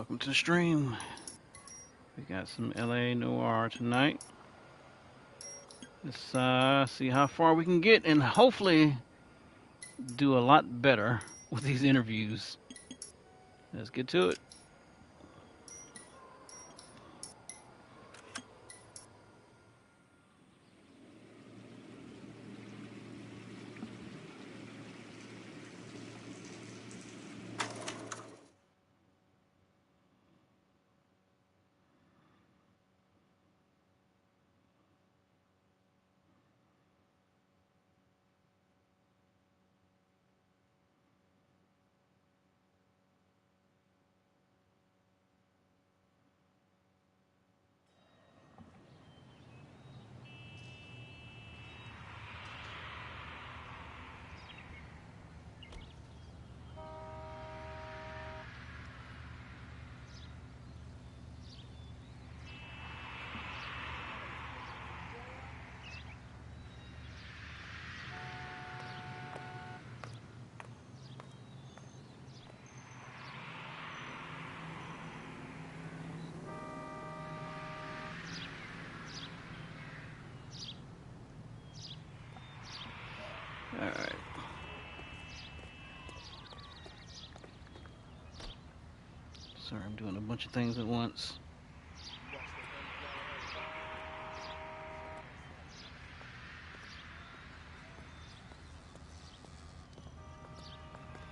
Welcome to the stream. We got some LA Noire tonight. Let's see how far we can get and hopefully do a lot better with these interviews. Let's get to it. All right. Sorry, I'm doing a bunch of things at once.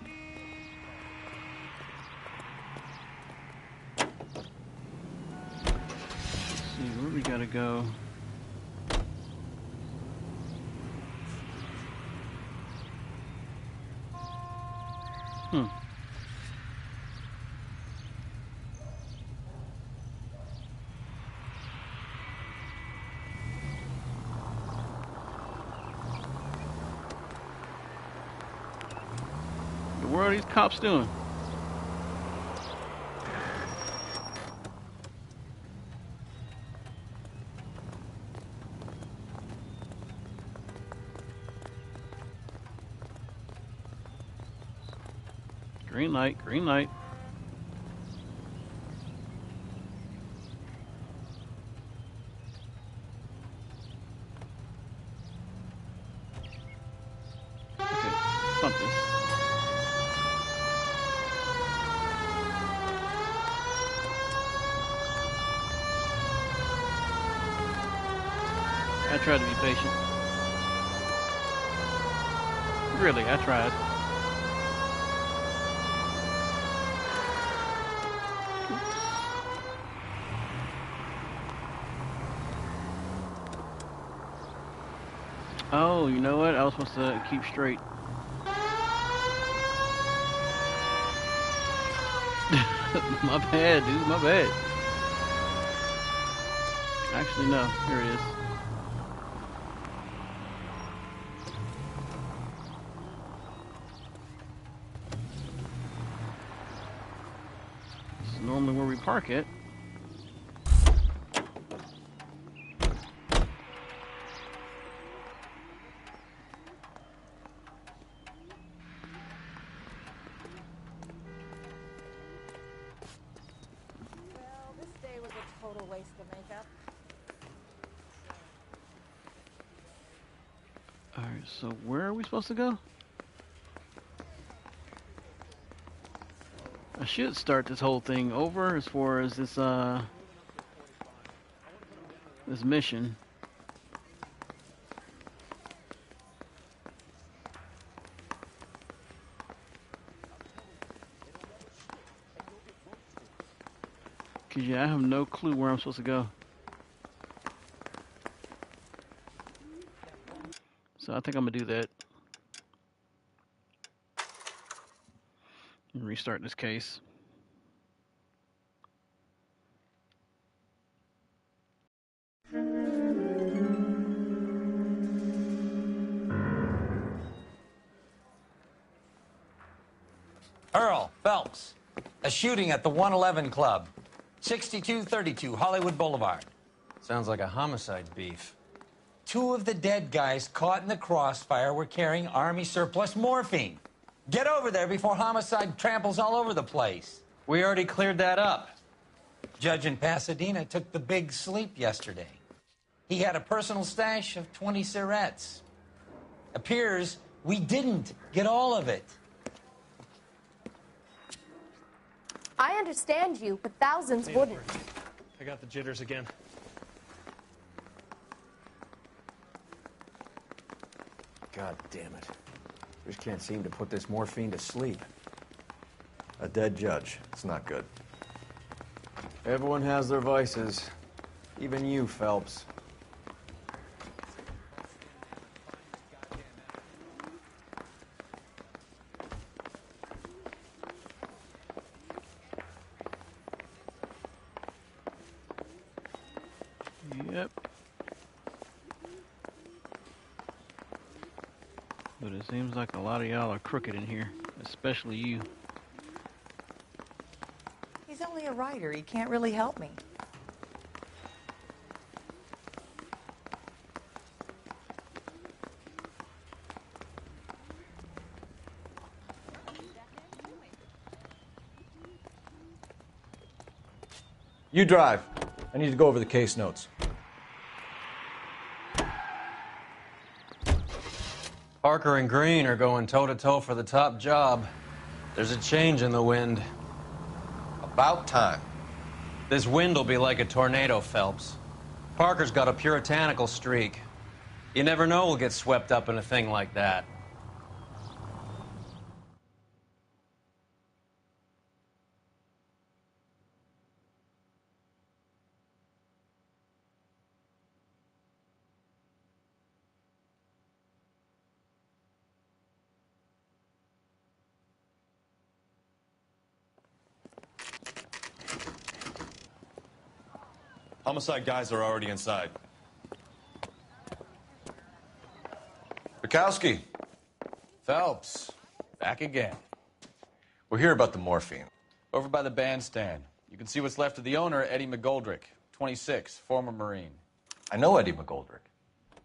Let's see where we gotta go. What are these cops doing? Green light, green light. Okay, bump this. I tried to be patient. Really, I tried. Oh, you know what? I was supposed to keep straight. My bad, dude. My bad. Actually, no. Here it is. This is normally where we park it. Alright, so where are we supposed to go? I should start this whole thing over as far as this this mission. Cause yeah, I have no clue where I'm supposed to go. So I think I'm gonna do that. And restart this case. Earl Phelps, a shooting at the 111 Club, 6232 Hollywood Boulevard. Sounds like a homicide beef. Two of the dead guys caught in the crossfire were carrying Army surplus morphine. Get over there before homicide tramples all over the place. We already cleared that up. Judge in Pasadena took the big sleep yesterday. He had a personal stash of 20 cigarettes. Appears we didn't get all of it. I understand you, but thousands wouldn't. I got the jitters again. God damn it. Just can't seem to put this morphine to sleep. A dead judge. It's not good. Everyone has their vices. Even you, Phelps. Yep. But it seems like a lot of y'all are crooked in here, especially you. He's only a writer. He can't really help me. You drive. I need to go over the case notes. Parker and Green are going toe-to-toe for the top job. There's a change in the wind. About time. This wind will be like a tornado, Phelps. Parker's got a puritanical streak. You never know we'll get swept up in a thing like that. Homicide guys are already inside. Bukowski, Phelps, back again. we're here about the morphine. Over by the bandstand. You can see what's left of the owner, Eddie McGoldrick, 26, former Marine. I know Eddie McGoldrick.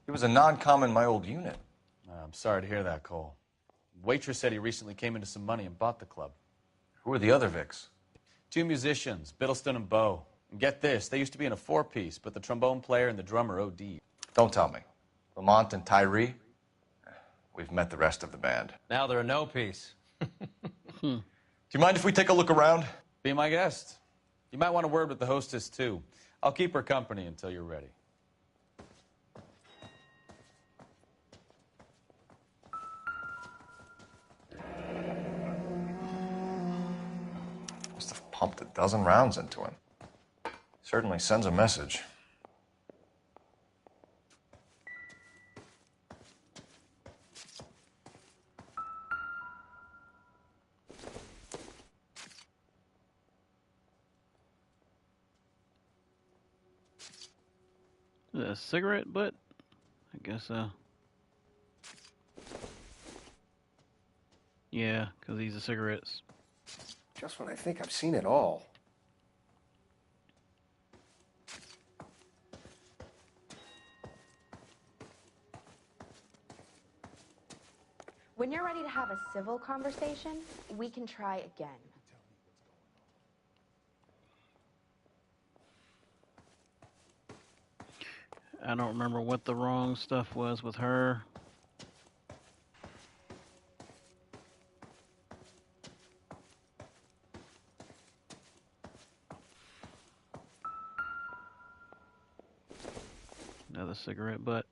He was a non-com in my old unit. I'm sorry to hear that, Cole. Waitress said he recently came into some money and bought the club. Who are the other Vics? 2 musicians, Biddleston and Bowe. And get this, they used to be in a 4-piece, but the trombone player and the drummer OD'd. Don't tell me. Lamont and Tyree? We've met the rest of the band. Now they're a no-piece. Do you mind if we take a look around? Be my guest. You might want a word with the hostess, too. I'll keep her company until you're ready. Must have pumped a dozen rounds into him. Certainly sends a message. A cigarette butt? I guess so. Yeah, because these are cigarettes. Just when I think I've seen it all. When you're ready to have a civil conversation, we can try again. I don't remember what the wrong stuff was with her. Another cigarette butt.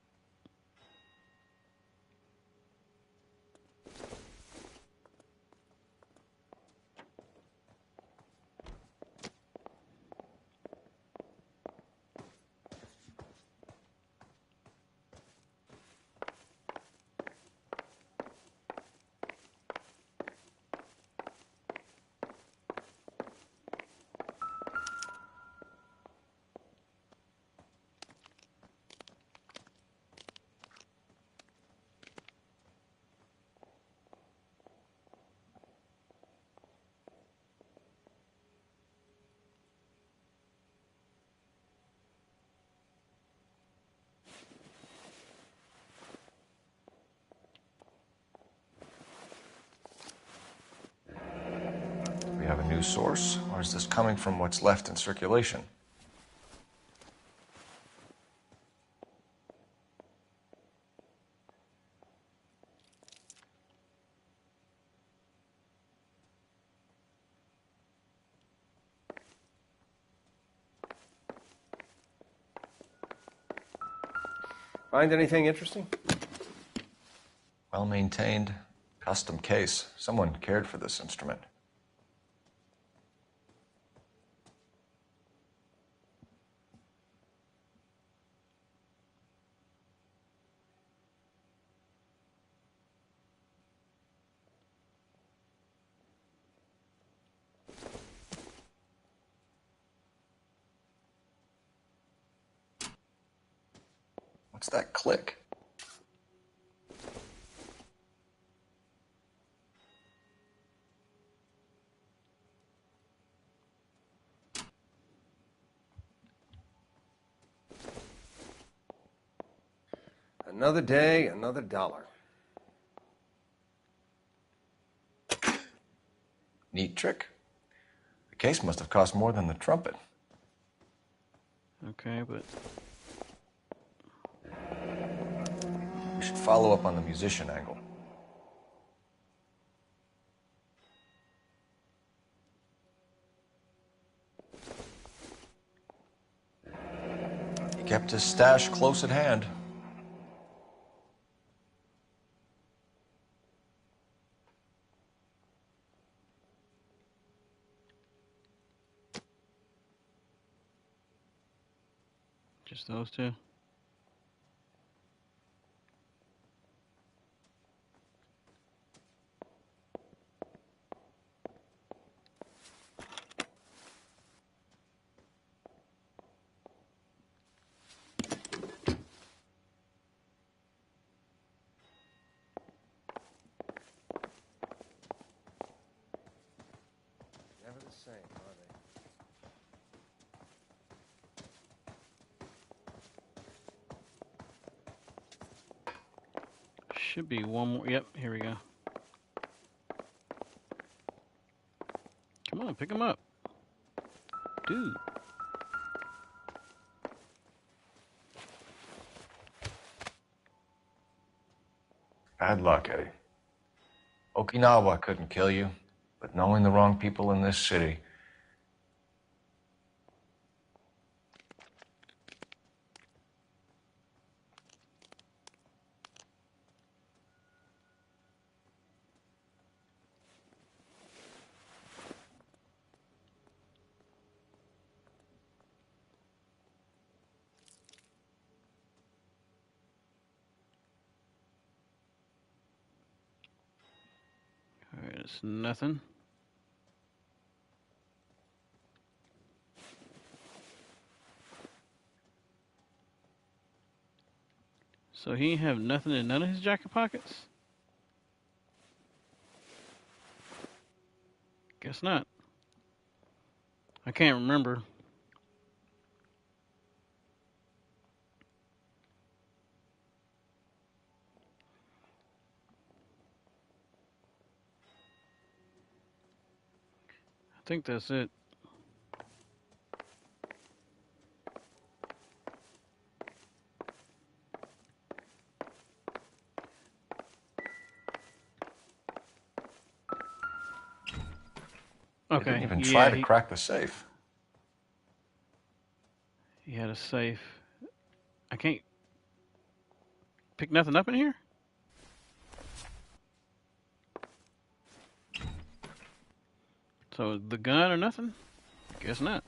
news source, or is this coming from what's left in circulation? Find anything interesting? Well-maintained, custom case. Someone cared for this instrument. What's that click? Another day, another dollar. Neat trick. The case must have cost more than the trumpet. Okay, but We should follow up on the musician angle. He kept his stash close at hand. just those two. Never the same, are they? Should be one more. Yep, here we go. Come on, pick him up. Dude. Bad luck, Eddie. Okinawa couldn't kill you, but knowing the wrong people in this city. Alright, it's nothing. So he have nothing in none of his jacket pockets? Guess not. I can't remember. I think that's it. They Okay. didn't even Yeah, try to crack the safe. he had a safe. I can't pick nothing up in here? So the gun or nothing? Guess not.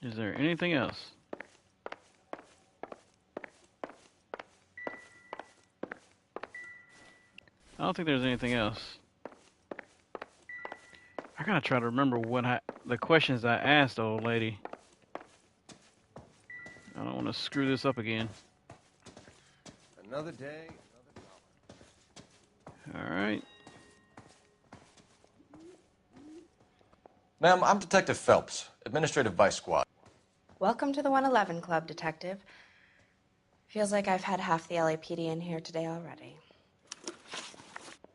Is there anything else? I don't think there's anything else. I gotta try to remember the questions I asked the old lady. I don't want to screw this up again. Another day, another dollar. All right. Ma'am, I'm Detective Phelps, Administrative Vice Squad. Welcome to the 111 Club, Detective. Feels like I've had half the LAPD in here today already.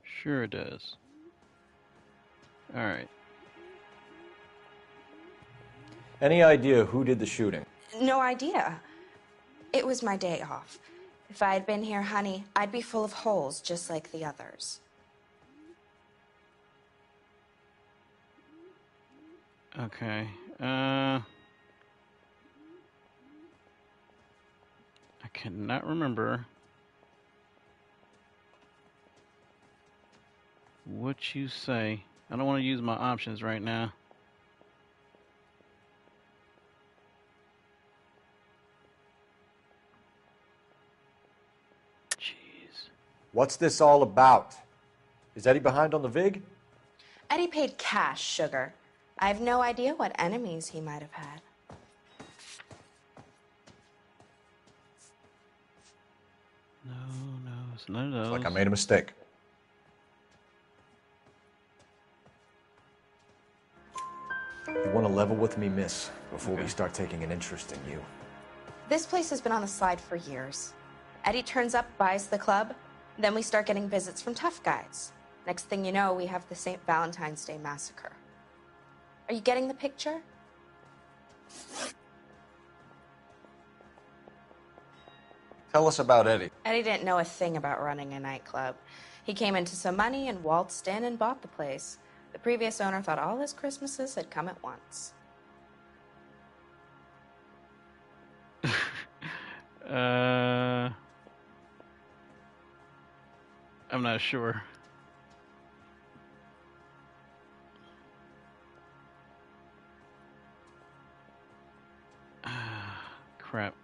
Sure it does. All right. Any idea who did the shooting? No idea. It was my day off. If I had been here, honey, I'd be full of holes just like the others. Okay. I cannot remember what you say. I don't want to use my options right now. Jeez. What's this all about? Is Eddie behind on the VIG? Eddie paid cash, sugar. I have no idea what enemies he might have had. No, it's none of those. It's like I made a mistake. You want to level with me, miss, before we start taking an interest in you. This place has been on the slide for years. Eddie turns up, buys the club, then we start getting visits from tough guys. Next thing you know, we have the St. Valentine's Day massacre. Are you getting the picture? Tell us about Eddie. Eddie didn't know a thing about running a nightclub. He came into some money and waltzed in and bought the place. The previous owner thought all his Christmases had come at once. I'm not sure. Crap.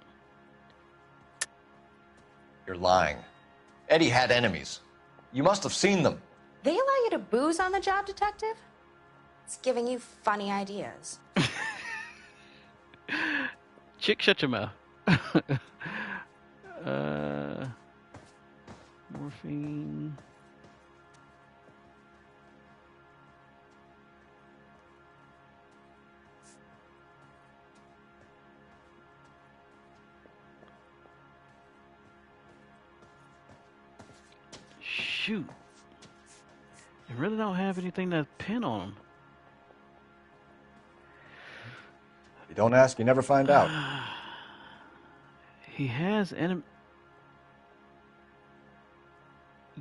You're lying. Eddie had enemies. You must have seen them. They allow you to booze on the job, Detective? It's giving you funny ideas. Chick, shut your mouth. Morphine. Shoot. I really don't have anything to pin on him. You don't ask, you never find out. He has enemy.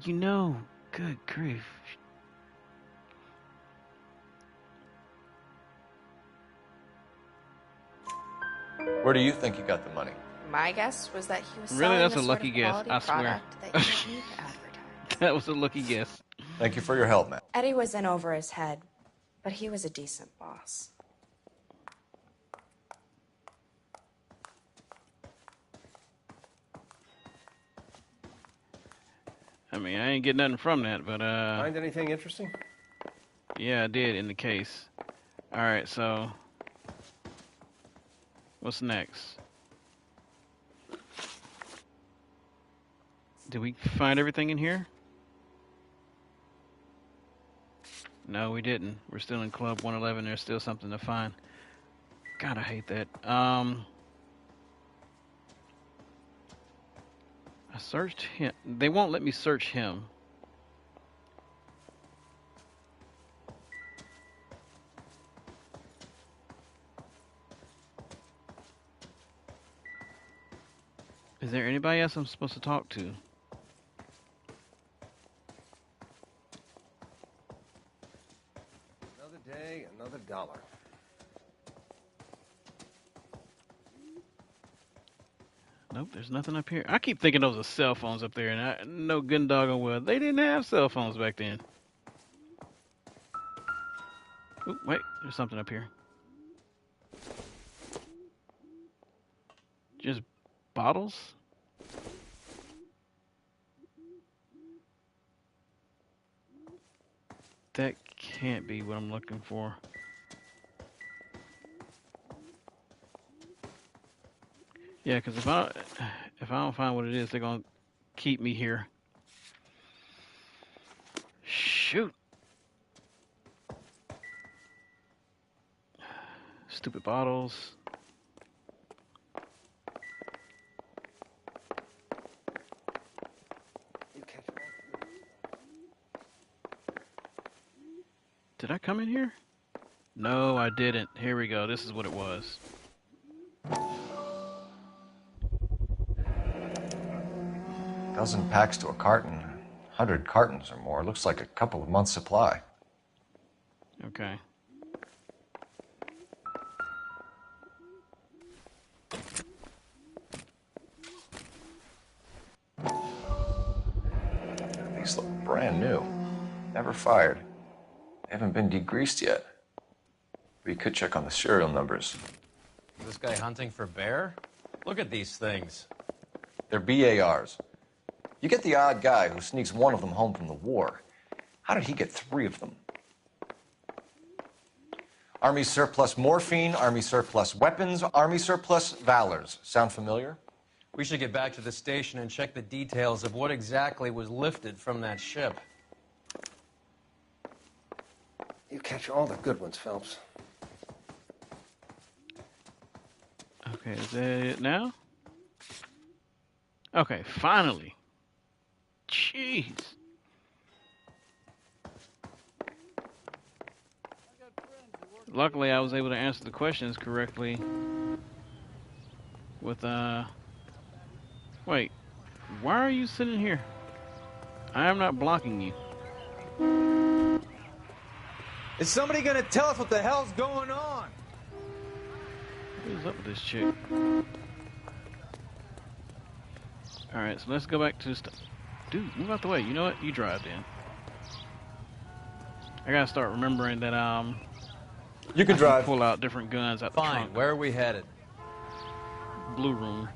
You know, good grief. Where do you think you got the money? My guess was that he was Really, selling that's the a sort lucky of guess, quality I swear. product that you don't need to advertise. That was a lucky guess. Thank you for your help, man. Eddie was in over his head, but he was a decent boss. I mean, I ain't get nothing from that, but Find anything interesting? yeah, I did in the case. All right, so what's next? Did we find everything in here? No, we didn't. We're still in Club 111. There's still something to find. God, I hate that. I searched him. They won't let me search him. Is there anybody else I'm supposed to talk to? Another day, another dollar. Nope, there's nothing up here. I keep thinking those are cell phones up there, and I know good and doggone well they didn't have cell phones back then. Oop, wait, there's something up here. Just bottles? That can't be what I'm looking for. Yeah, because if I don't find what it is, they're gonna keep me here. Shoot. Stupid bottles. Did I come in here? No, I didn't. Here we go. This is what it was. Dozen packs to a carton. 100 cartons or more. Looks like a couple of months' supply. Okay. These look brand new. Never fired. They haven't been degreased yet. We could check on the serial numbers. Is this guy hunting for bear? Look at these things. They're BARs. You get the odd guy who sneaks one of them home from the war. How did he get 3 of them? Army surplus morphine, Army surplus weapons, Army surplus valors. Sound familiar? We should get back to the station and check the details of what exactly was lifted from that ship. You catch all the good ones, Phelps. Okay, is that it now? Okay, finally. Jeez. Luckily, I was able to answer the questions correctly. With, Wait. Why are you sitting here? I am not blocking you. Is somebody gonna tell us what the hell's going on? What is up with this chick? Alright, so let's go back to the stuff. Dude, move out the way. You know what? You drive then. I gotta start remembering that, You can drive. pull out different guns out the Fine, trunk. where are we headed? Blue room.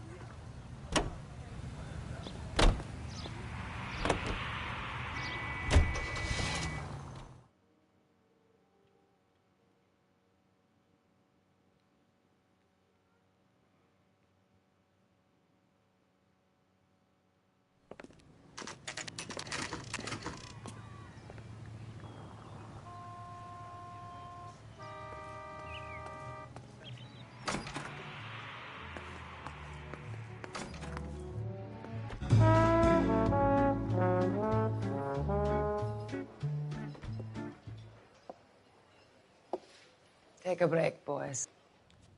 Take a break, boys.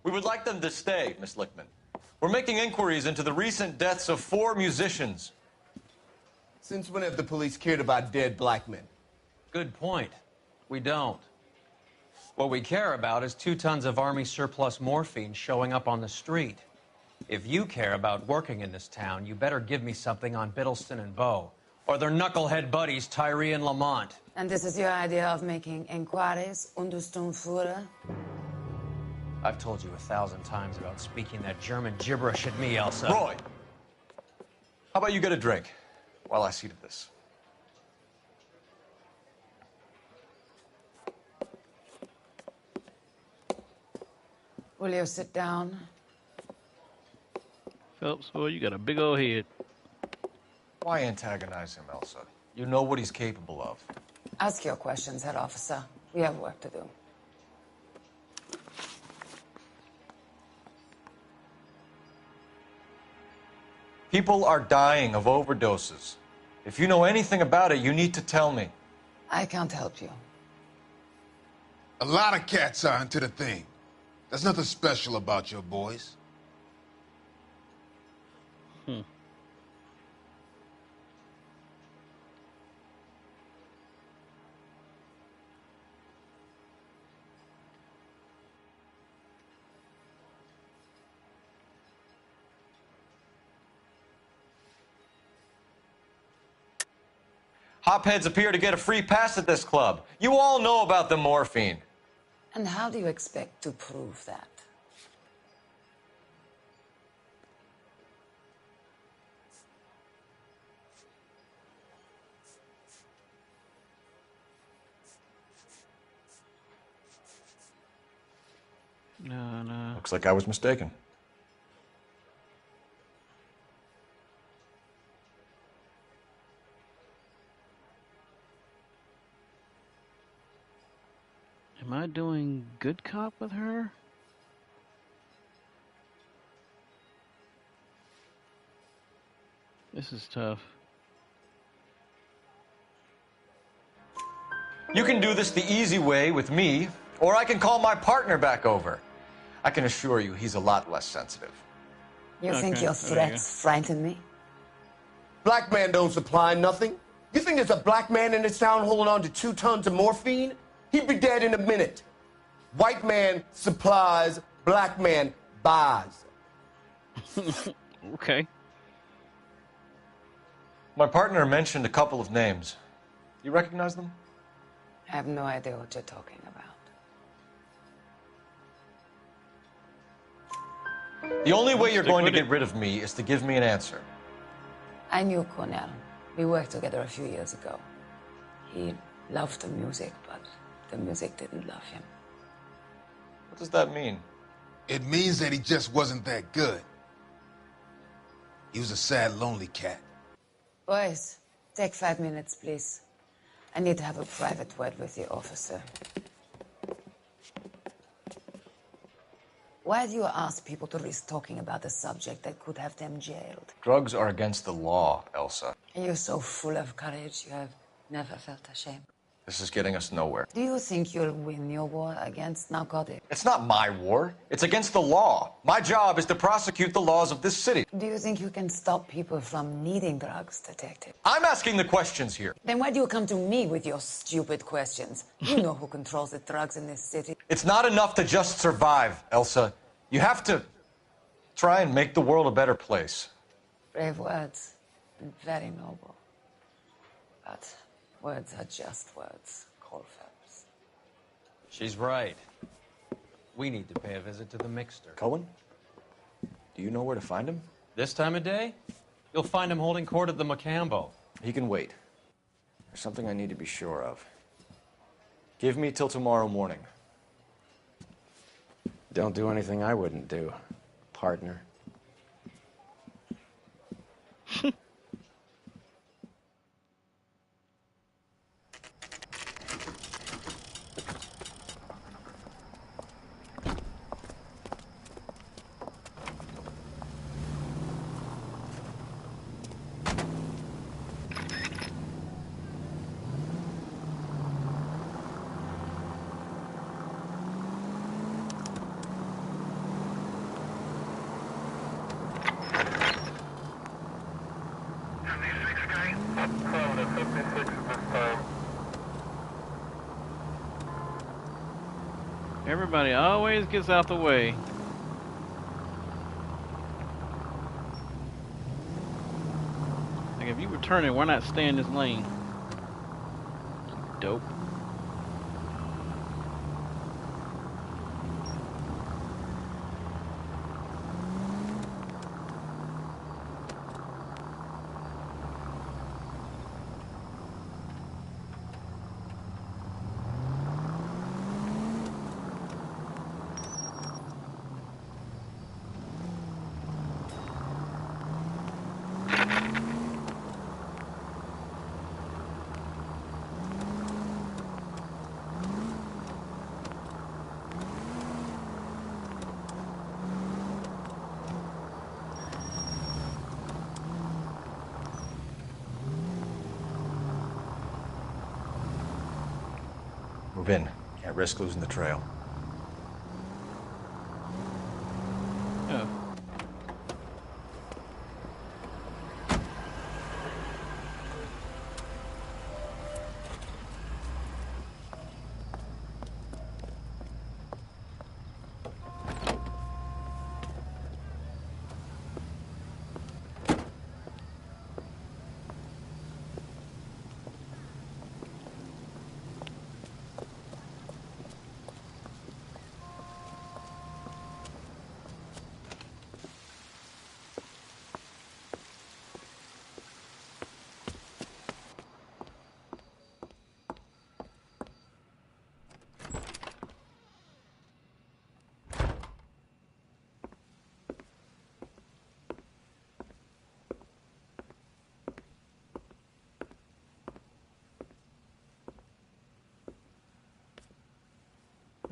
We would like them to stay, Miss Lickman. We're making inquiries into the recent deaths of 4 musicians. Since when have the police cared about dead black men? Good point. We don't. What we care about is 2 tons of Army surplus morphine showing up on the street. If you care about working in this town, you better give me something on Biddleston and Bow, or their knucklehead buddies Tyree and Lamont. And this is your idea of making inquiries, Unterstundenführer? I've told you 1,000 times about speaking that German gibberish at me, Elsa. Roy, how about you get a drink while I see to this? Will you sit down? Phelps, boy, you got a big old head. Why antagonize him, Elsa? You know what he's capable of. Ask your questions, head officer. We have work to do. People are dying of overdoses. If you know anything about it, you need to tell me. I can't help you. A lot of cats are into the thing. There's nothing special about your boys. Hopheads appear to get a free pass at this club. You all know about the morphine. And how do you expect to prove that? No. Looks like I was mistaken. Am I doing good cop with her? This is tough. You can do this the easy way with me, or I can call my partner back over. I can assure you he's a lot less sensitive. You think your threats frighten me? Black man don't supply nothing. You think there's a black man in this town holding on to 2 tons of morphine? He'd be dead in a minute. White man supplies, black man buys. Okay. My partner mentioned a couple of names. You recognize them? I have no idea what you're talking about. The only way you're going to get rid of me is to give me an answer. I knew Cornell. We worked together a few years ago. He loved the music, but the music didn't love him. What does that mean? It means that he just wasn't that good. He was a sad, lonely cat. Boys, take 5 minutes, please. I need to have a private word with the officer. Why do you ask people to risk talking about a subject that could have them jailed? Drugs are against the law, Elsa. You're so full of courage, you have never felt ashamed. This is getting us nowhere. Do you think you'll win your war against narcotics? It's not my war. It's against the law. My job is to prosecute the laws of this city. Do you think you can stop people from needing drugs, detective? I'm asking the questions here. Then why do you come to me with your stupid questions? You know who controls the drugs in this city. It's not enough to just survive, Elsa. You have to try and make the world a better place. Brave words and very noble. But words are just words, Cole Phelps. She's right. We need to pay a visit to the mixer. Cohen? Do you know where to find him? This time of day? You'll find him holding court at the Macambo. He can wait. There's something I need to be sure of. Give me till tomorrow morning. Don't do anything I wouldn't do, partner. Everybody always gets out the way. Like, if you were turning, why not stay in this lane? Dope. Move in. Can't risk losing the trail. Oh.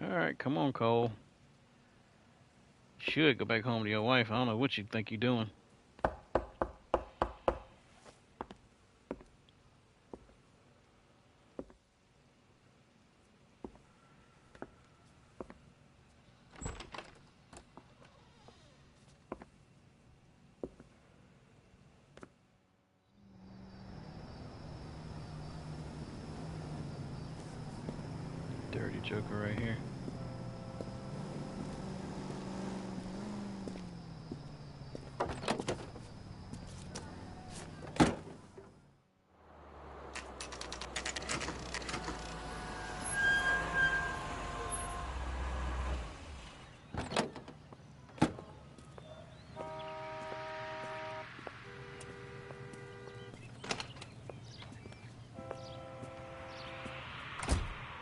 All right, come on, Cole. Should go back home to your wife. I don't know what you think you're doing. Joker right here.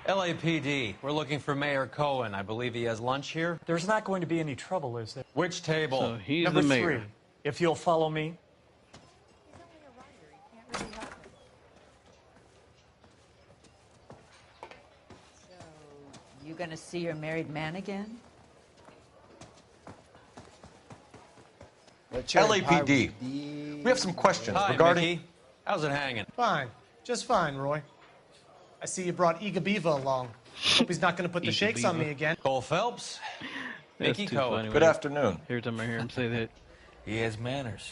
LAPD, we're looking for Mayor Cohen. I believe he has lunch here. There's not going to be any trouble, is there? Which table? So he's Number the mayor. 3, if you'll follow me. He's only a writer. He can't really help me. So, you gonna see your married man again? LAPD. We have some questions Hi, regarding... Mickey. How's it hanging? Fine. Just fine, Roy. I see you brought Iga Beaver along. Hope he's not going to put the shakes on me again. Cole Phelps. That's Mickey too Cohen. funny. Good afternoon. Every time I hear him say that. He has manners.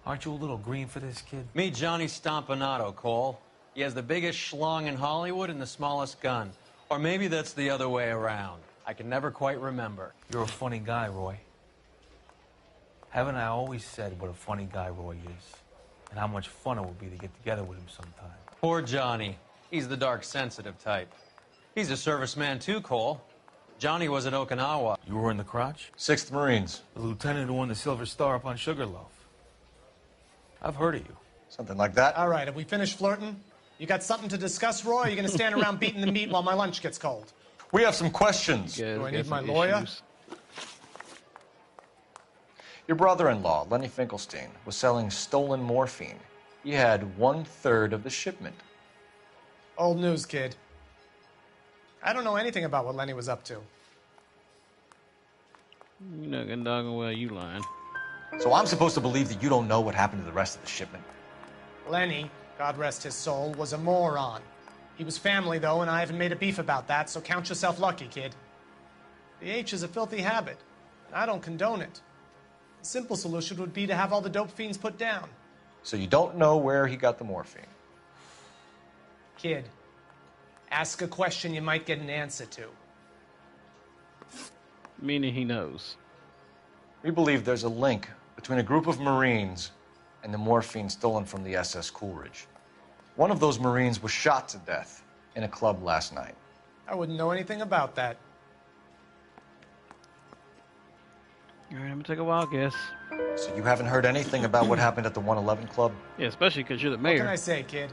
Aren't you a little green for this kid? Meet Johnny Stompanato, Cole. He has the biggest schlong in Hollywood and the smallest gun. Or maybe that's the other way around. I can never quite remember. You're a funny guy, Roy. Haven't I always said what a funny guy Roy is? And how much fun it would be to get together with him sometime. Poor Johnny. He's the dark, sensitive type. He's a serviceman too, Cole. Johnny was at Okinawa. You were in the crotch? 6th Marines. The lieutenant who won the Silver Star up on Sugarloaf. I've heard of you. Something like that. All right, have we finished flirting? You got something to discuss, Roy? Or are you going to stand around beating the meat while my lunch gets cold? We have some questions. Do I need my lawyer? Your brother-in-law, Lenny Finkelstein, was selling stolen morphine. He had 1/3 of the shipment. Old news, kid. I don't know anything about what Lenny was up to. You're not gonna dog him, well, you lying. So I'm supposed to believe that you don't know what happened to the rest of the shipment? Lenny, God rest his soul, was a moron. He was family, though, and I haven't made a beef about that, so count yourself lucky, kid. The H is a filthy habit, and I don't condone it. The simple solution would be to have all the dope fiends put down. So you don't know where he got the morphine? Kid, ask a question you might get an answer to. Meaning he knows. We believe there's a link between a group of Marines and the morphine stolen from the SS Coolidge. One of those Marines was shot to death in a club last night. I wouldn't know anything about that. All right, I'm gonna take a wild guess. So you haven't heard anything about what happened at the 111 Club? Yeah, especially because you're the What mayor. can I say, kid?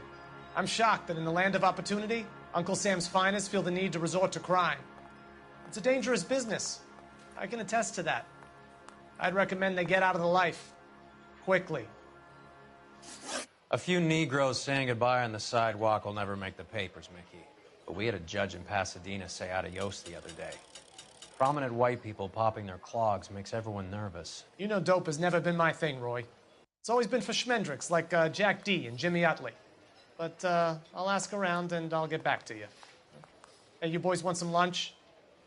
I'm shocked that in the land of opportunity, Uncle Sam's finest feel the need to resort to crime. It's a dangerous business. I can attest to that. I'd recommend they get out of the life. Quickly. A few Negroes saying goodbye on the sidewalk will never make the papers, Mickey. But we had a judge in Pasadena say adios the other day. Prominent white people popping their clogs makes everyone nervous. You know dope has never been my thing, Roy. It's always been for schmendricks like Jack D. and Jimmy Utley. But I'll ask around and I'll get back to you. Hey, you boys want some lunch?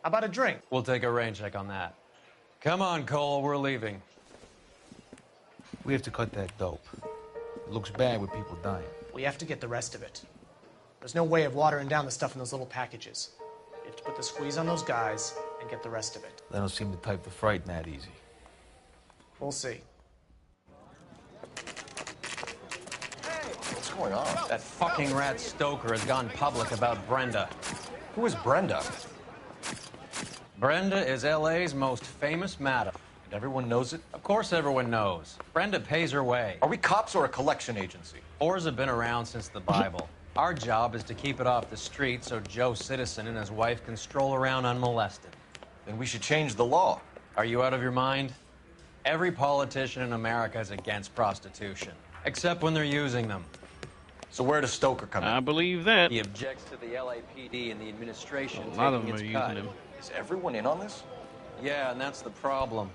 How about a drink? We'll take a rain check on that. Come on, Cole, we're leaving. We have to cut that dope. It looks bad with people dying. We have to get the rest of it. There's no way of watering down the stuff in those little packages. You have to put the squeeze on those guys and get the rest of it. They don't seem the type to frighten that easy. We'll see. What's going on? That fucking rat Stoker has gone public about Brenda. Who is Brenda? Brenda is LA's most famous madam. And everyone knows it? Of course everyone knows. Brenda pays her way. Are we cops or a collection agency? Whores have been around since the Bible. Our job is to keep it off the street so Joe Citizen and his wife can stroll around unmolested. Then we should change the law. Are you out of your mind? Every politician in America is against prostitution, except when they're using them. So where does Stoker come in? I believe that. He objects to the LAPD and the administration A lot of taking them its are cut. using him. Is everyone in on this? Yeah, and that's the problem.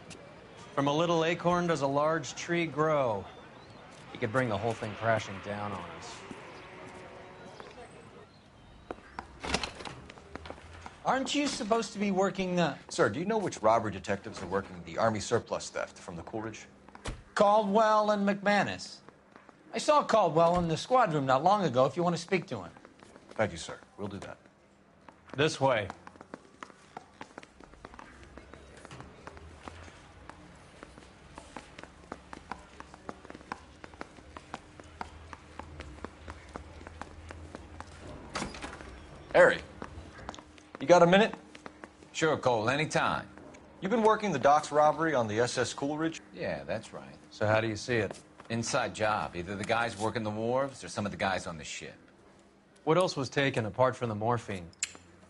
From a little acorn does a large tree grow. He could bring the whole thing crashing down on us. Aren't you supposed to be working, Sir, do you know which robbery detectives are working the Army surplus theft from the Coolidge? Caldwell and McManus? I saw Caldwell in the squad room not long ago if you want to speak to him. Thank you, sir. We'll do that. This way. Harry, you got a minute? Sure, Cole, anytime. You've been working the docks robbery on the SS Coolidge? Yeah, that's right. So how do you see it? Inside job. Either the guys working the wharves or some of the guys on the ship. What else was taken apart from the morphine?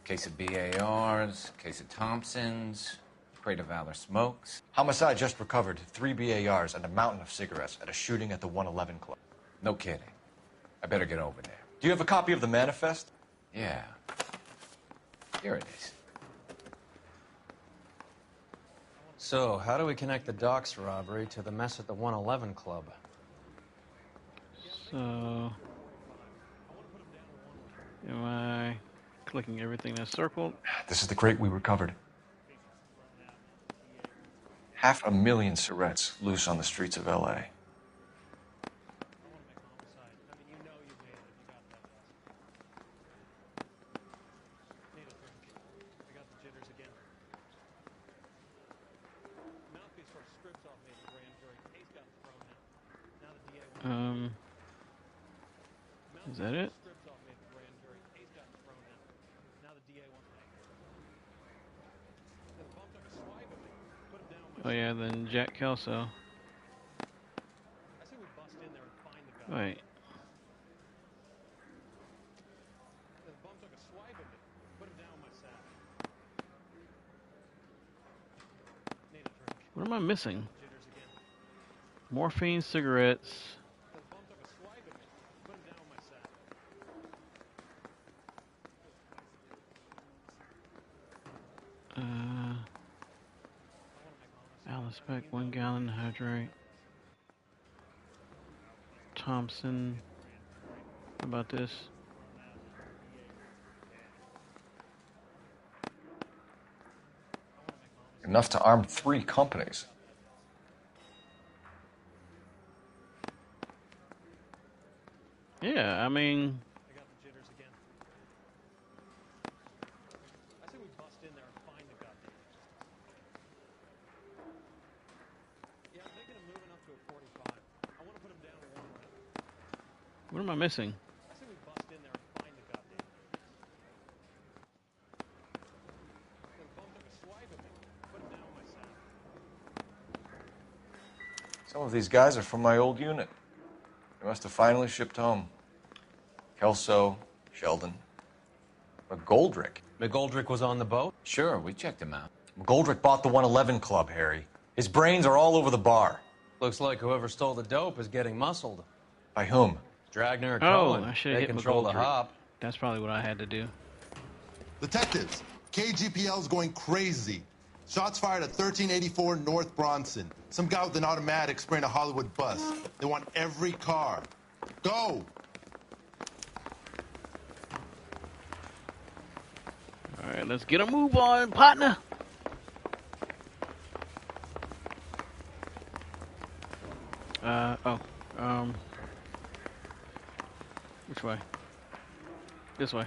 Case of BARs, case of Thompsons, crate of Valor smokes. Homicide just recovered 3 BARs and a mountain of cigarettes at a shooting at the 111 Club. No kidding. I better get over there. Do you have a copy of the manifest? Yeah. Here it is. So, how do we connect the docks robbery to the mess at the 111 Club? So, am I clicking everything that's circled? This is the crate we recovered. 500,000 cigarettes loose on the streets of L.A. Is that it? Oh yeah, then Jack Kelso. Wait. What am I missing? Morphine, cigarettes. Alispec, 1 gallon hydrate. Thompson. How about this? Enough to arm 3 companies. Yeah, I mean... What am I missing? Some of these guys are from my old unit. They must have finally shipped home. Kelso, Sheldon, McGoldrick. McGoldrick was on the boat? Sure, we checked him out. McGoldrick bought the 111 Club, Harry. His brains are all over the bar. Looks like whoever stole the dope is getting muscled. By whom? Dragner or Oh, Cohen. I should have They hit control the McGoldrick. hop. That's probably what I had to do. Detectives, KGPL's going crazy. Shots fired at 1384 North Bronson. Some guy with an automatic spraying a Hollywood bus. They want every car. Go! All right, let's get a move on, partner. Which way? This way.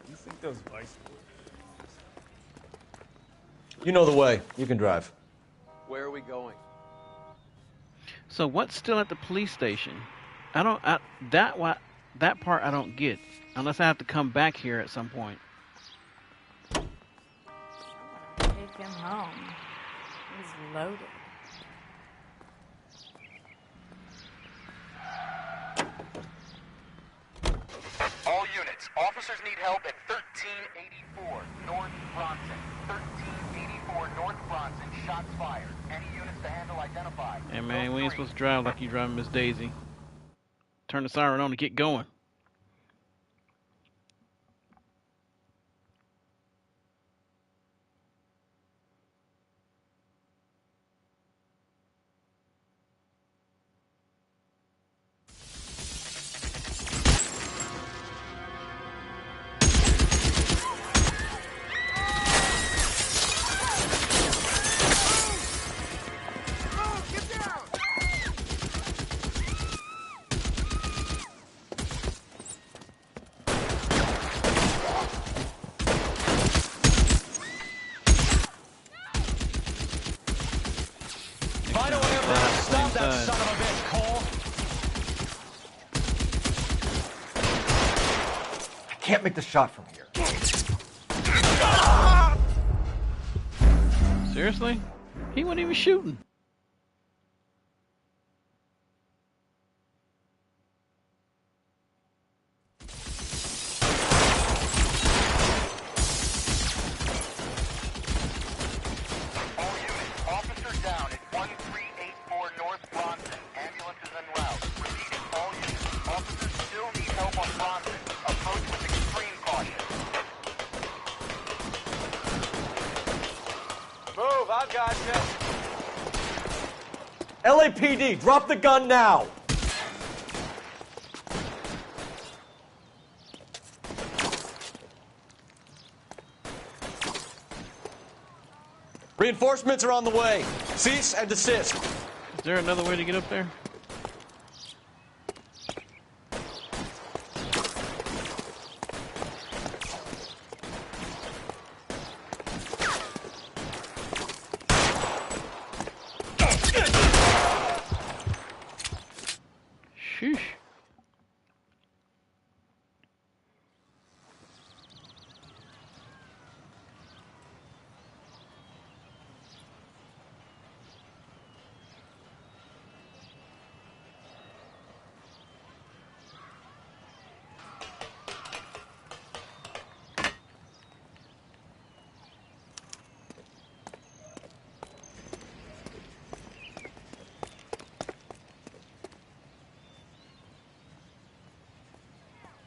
You think those vice... You know the way. You can drive. Where are we going? So what's still at the police station? That part I don't get. Unless I have to come back here at some point. Take him home. He's loaded. All units, officers need help at 1384 North Bronson. 1384 North Bronson, shots fired. Any units to handle identified. Hey man, we ain't supposed to drive like you driving Miss Daisy. Turn the siren on to get going. can't make the shot from here. Seriously? He wasn't even shooting. All units, officer down at 1384 North Bronson. Ambulance is en route. Repeating, all units, officers still need help on Bronson. Approach with extreme caution. Move, I've got you. LAPD, drop the gun now! Reinforcements are on the way. Cease and desist. Is there another way to get up there? Sheesh.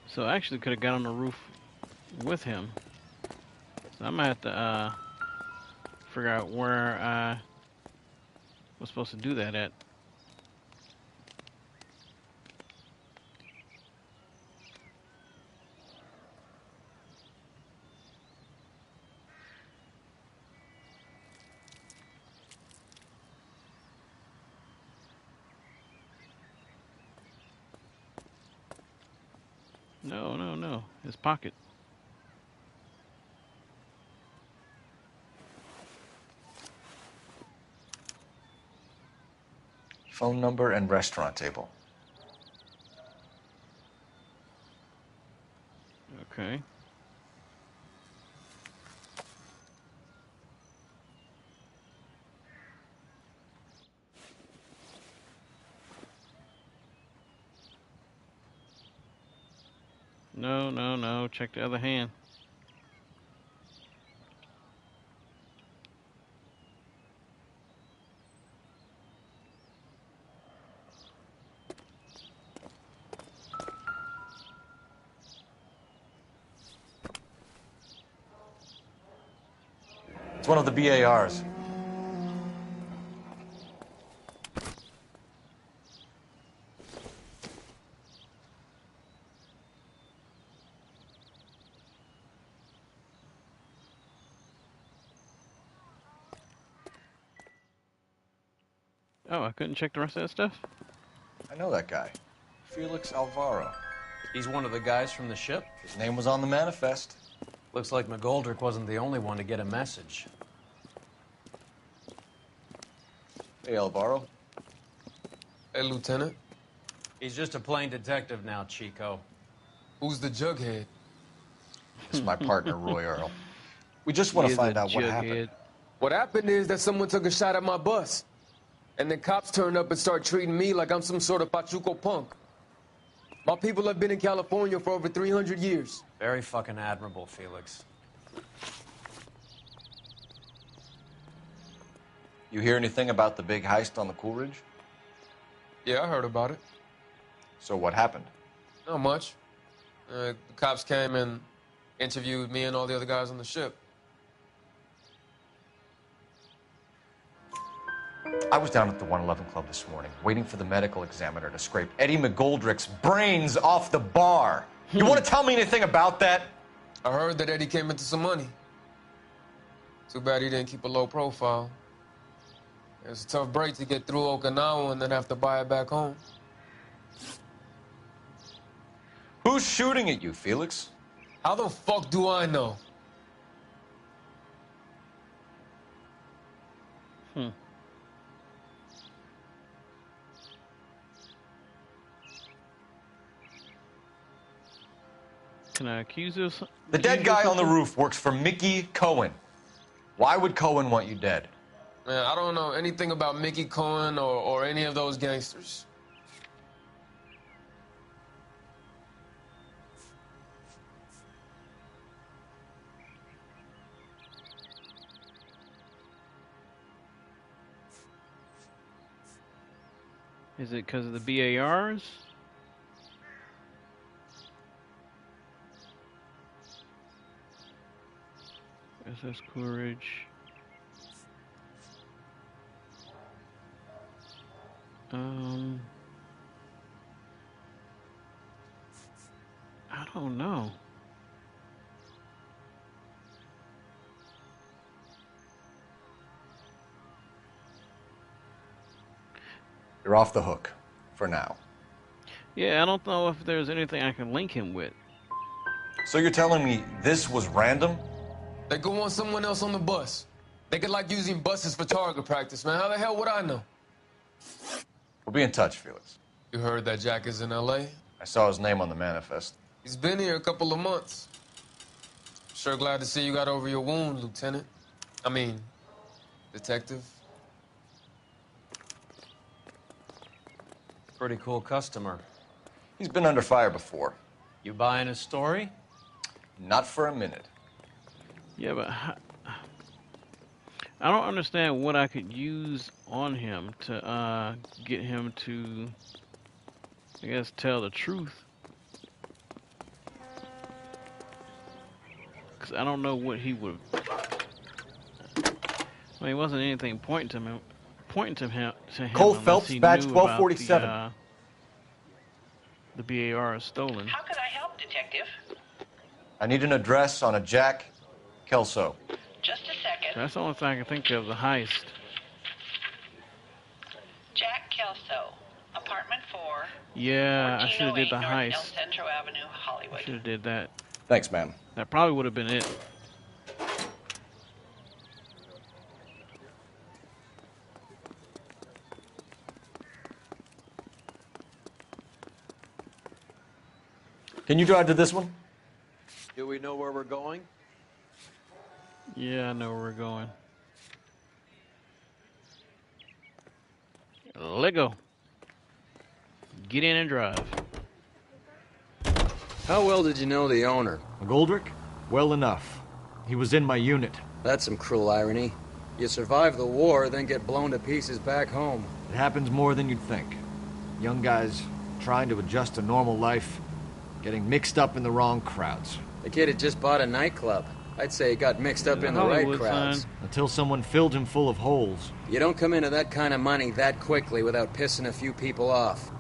So I actually could have got on the roof with him. So I might have to figure out where I was supposed to do that at. No, no, no. His pocket. Phone number and restaurant table. Okay. No, no, no. Check the other hand. It's one of the BARs. Oh, I couldn't check the rest of that stuff? I know that guy. Felix Alvaro. He's one of the guys from the ship? His name was on the manifest. Looks like McGoldrick wasn't the only one to get a message. Hey, Alvaro. Hey, Lieutenant. He's just a plain detective now, Chico. Who's the jughead? This is my partner, Roy Earl. We just want to find out what happened. What happened is that someone took a shot at my bus. And then cops turned up and start treating me like I'm some sort of Pachuco punk. My people have been in California for over 300 years. Very fucking admirable, Felix. You hear anything about the big heist on the Coolidge? Yeah, I heard about it. So what happened? Not much. The cops came and interviewed me and all the other guys on the ship. I was down at the 111 Club this morning, waiting for the medical examiner to scrape Eddie McGoldrick's brains off the bar. You want to tell me anything about that? I heard that Eddie came into some money. Too bad he didn't keep a low profile. It was a tough break to get through Okinawa and then have to buy it back home. Who's shooting at you, Felix? How the fuck do I know? Can I accuse this? The dead guy on the roof works for Mickey Cohen. Why would Cohen want you dead? Man, I don't know anything about Mickey Cohen or any of those gangsters. Is it because of the BARs? SS Coolidge. I don't know. You're off the hook for now. Yeah, I don't know if there's anything I can link him with. So you're telling me this was random? They could want someone else on the bus. They could like using buses for target practice, man. How the hell would I know? We'll be in touch, Felix. You heard that Jack is in L.A.? I saw his name on the manifest. He's been here a couple of months. Sure glad to see you got over your wound, Lieutenant. I mean, Detective. Pretty cool customer. He's been under fire before. You buying his story? Not for a minute. Yeah, but I don't understand what I could use on him to get him to, I guess, tell the truth. Because I don't know what he would. I mean, it wasn't anything pointing to him. Cole Phelps, he badge knew 1247. about the BAR is stolen. How can I help, Detective? I need an address on a Jack Kelso. Just a second. That's the only thing I can think of, the heist. Jack Kelso, apartment 4. Yeah, I should have did the 1408 North El heist. Centro Avenue, Hollywood. Should have did that. Thanks, man. That probably would have been it. Can you drive to this one? Do we know where we're going? Yeah, I know where we're going. Let go. Get in and drive. How well did you know the owner? McGoldrick? Well enough. He was in my unit. That's some cruel irony. You survive the war, then get blown to pieces back home. It happens more than you'd think. Young guys trying to adjust to normal life, getting mixed up in the wrong crowds. The kid had just bought a nightclub. I'd say he got mixed up in the right crowds. Until someone filled him full of holes. You don't come into that kind of money that quickly without pissing a few people off.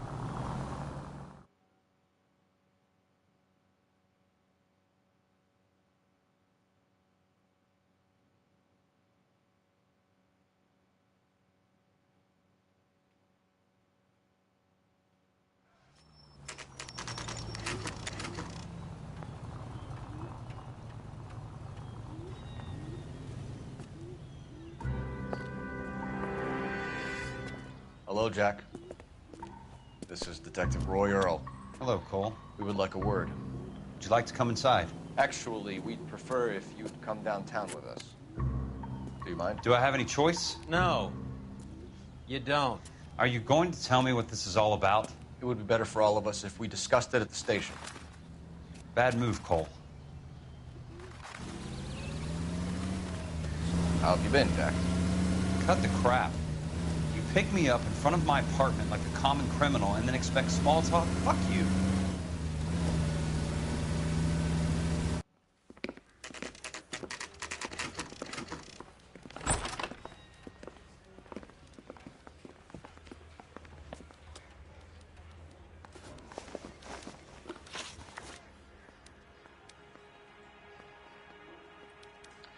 Hello, Jack. This is Detective Roy Earl. Hello, Cole. We would like a word. Would you like to come inside? Actually, we'd prefer if you'd come downtown with us. Do you mind? Do I have any choice? No. You don't. Are you going to tell me what this is all about? It would be better for all of us if we discussed it at the station. Bad move, Cole. How have you been, Jack? Cut the crap. You pick me up in front of my apartment like a common criminal and then expect small talk? Fuck you.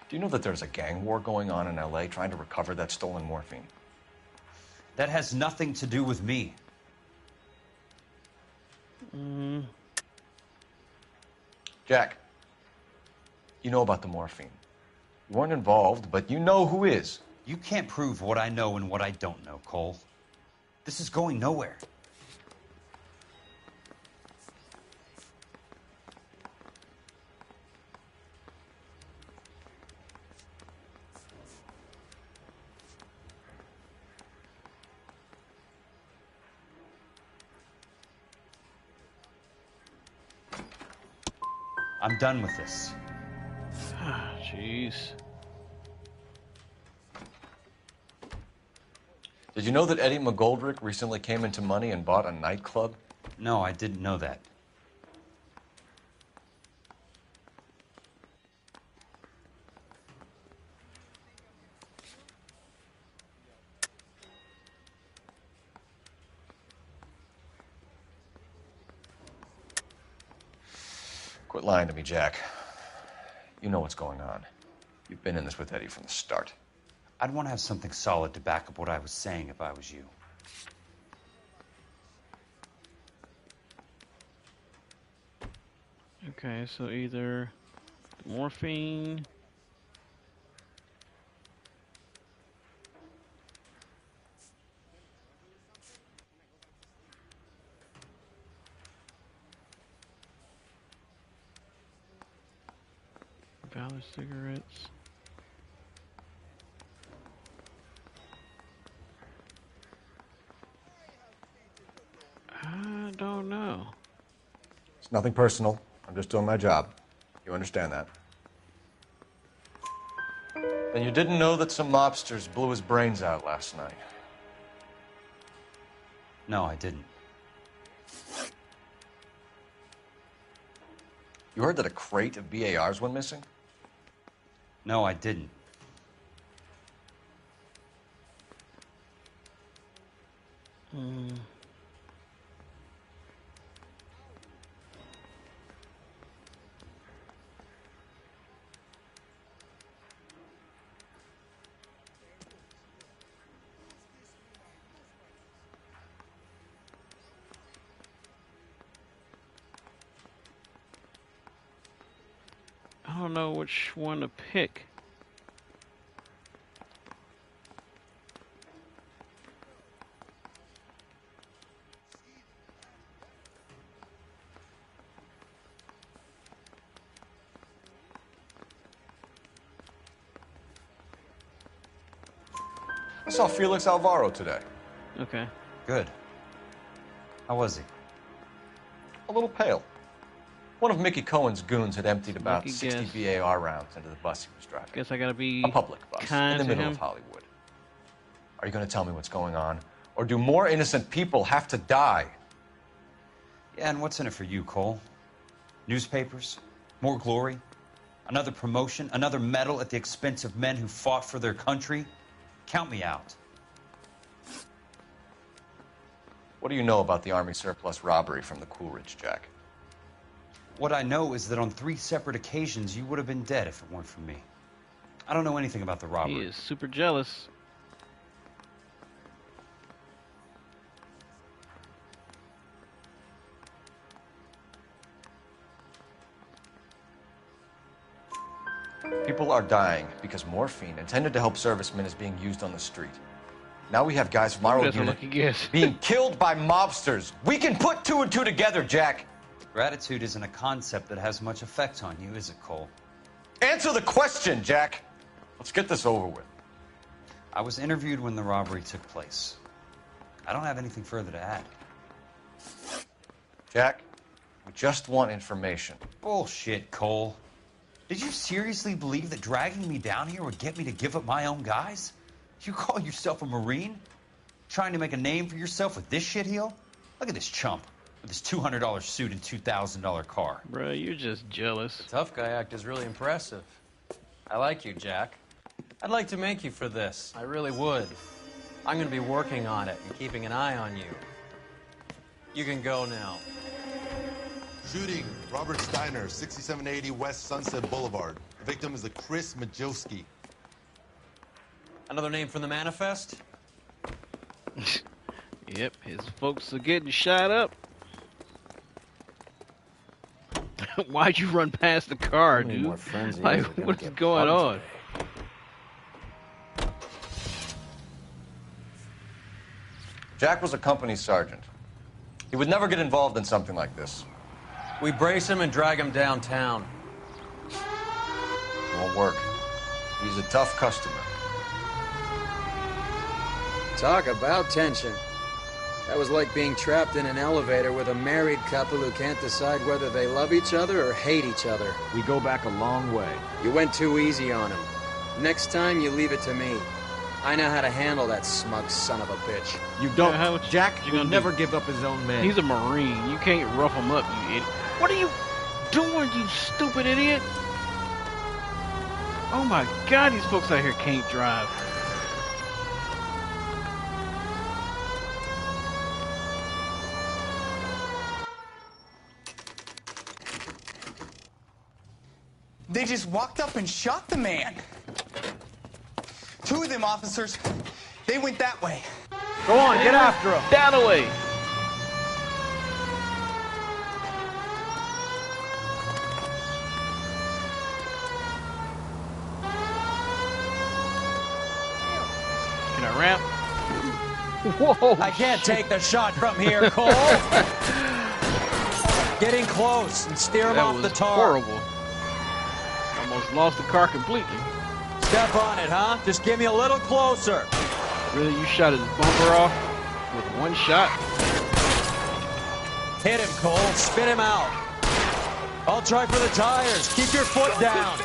Do you know that there's a gang war going on in LA trying to recover that stolen morphine? That has nothing to do with me. Jack, you know about the morphine. You weren't involved, but you know who is. You can't prove what I know and what I don't know, Cole. This is going nowhere. I'm done with this. Jeez. Did you know that Eddie McGoldrick recently came into money and bought a nightclub? No, I didn't know that. Quit lying to me, Jack. You know what's going on. You've been in this with Eddie from the start. I'd want to have something solid to back up what I was saying if I was you. Okay, so either morphine. Valor cigarettes. I don't know. It's nothing personal. I'm just doing my job. You understand that? Then you didn't know that some mobsters blew his brains out last night. No, I didn't. You heard that a crate of BARs went missing? No, I didn't. I don't know which one to pick. I saw Felix Alvaro today. Okay. Good. How was he? A little pale. One of Mickey Cohen's goons had emptied about Lucky 60 guess. BAR rounds into the bus he was driving. Guess I gotta be a public bus in kind the to middle him. of Hollywood. Are you going to tell me what's going on? Or do more innocent people have to die? Yeah, and what's in it for you, Cole? Newspapers? More glory? Another promotion? Another medal at the expense of men who fought for their country? Count me out. What do you know about the Army surplus robbery from the Coolidge, Jack? What I know is that on 3 separate occasions, you would have been dead if it weren't for me. I don't know anything about the robbery. He is super jealous. People are dying because morphine intended to help servicemen is being used on the street. Now we have guys from our own That's a unit lucky guess. being killed by mobsters. We can put 2 and 2 together, Jack. Gratitude isn't a concept that has much effect on you, is it, Cole? Answer the question, Jack. Let's get this over with. I was interviewed when the robbery took place. I don't have anything further to add. Jack, we just want information. Bullshit, Cole. Did you seriously believe that dragging me down here would get me to give up my own guys? You call yourself a Marine? Trying to make a name for yourself with this shitheel? Look at this chump with his $200 suit and $2,000 car. Bruh, you're just jealous. The tough guy act is really impressive. I like you, Jack. I'd like to make you for this. I really would. I'm going to be working on it and keeping an eye on you. You can go now. Shooting, Robert Steiner, 6780 West Sunset Boulevard. The victim is a Chris Majowski. Another name from the manifest? Yep, his folks are getting shot up. Why'd you run past the car, How many dude? more friends of Like, yours are gonna what's get going bugged on? Jack was a company sergeant. He would never get involved in something like this. We brace him and drag him downtown. It won't work. He's a tough customer. Talk about tension. That was like being trapped in an elevator with a married couple who can't decide whether they love each other or hate each other. We go back a long way. You went too easy on him. Next time, you leave it to me. I know how to handle that smug son of a bitch. You don't. Yeah, Jack you will gonna never do? give up his own men. He's a Marine. You can't rough him up, you idiot. What are you doing, you stupid idiot? Oh my God, these folks out here can't drive. They just walked up and shot the man. Two of them officers, they went that way. Go on, get after him. That away. Can I ramp? Whoa! I can't take the shot from here, Cole. Getting close and steer him off the tar. Horrible. Almost lost the car completely. Step on it, huh? Just give me a little closer. Really, you shot his bumper off with one shot? Hit him, Cole. Spin him out. I'll try for the tires. Keep your foot down.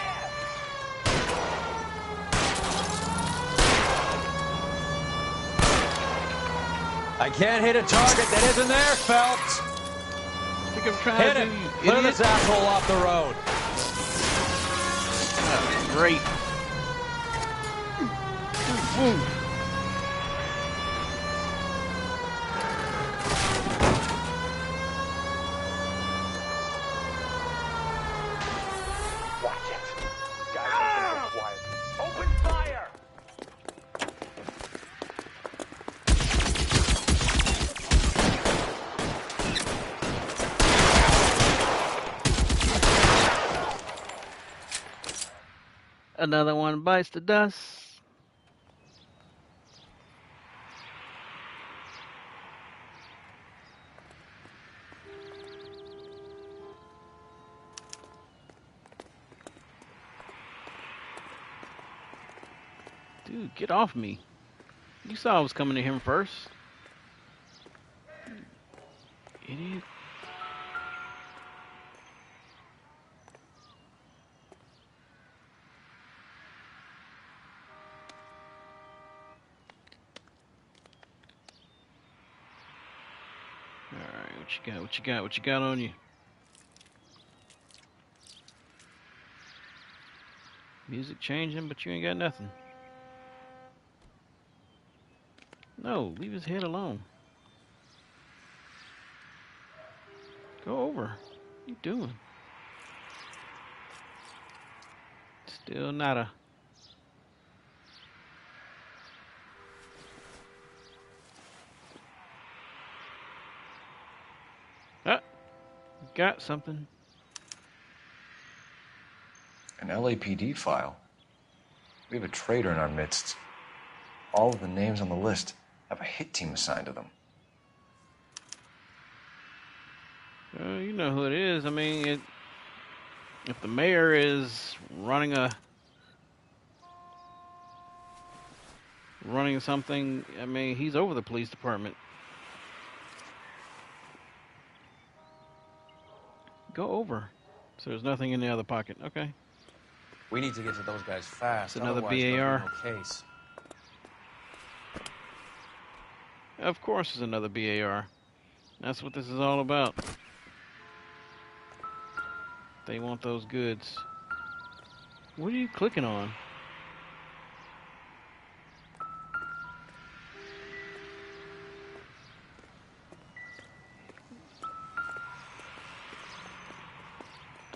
I can't hit a target that isn't there, Phelps. I think I'm trying Hit to him. do, you Clear idiot. this asshole off the road. Great. Boom. Watch it. These guys are quiet. Open fire! Another one bites the dust. Dude, get off me. You saw I was coming to him first. Idiot. Alright, what you got? What you got? What you got on you? Music changing, but you ain't got nothing. No, leave his head alone. Go over. What you doing? Still nada. Ah, got something. An LAPD file. We have a traitor in our midst. All of the names on the list have a hit team assigned to them. You know who it is. I mean, if the mayor is running something, I mean, he's over the police department. Go over. So there's nothing in the other pocket. Okay. We need to get to those guys fast. It's another otherwise there'll BAR. be no case. Of course, it's another BAR. That's what this is all about. They want those goods. What are you clicking on?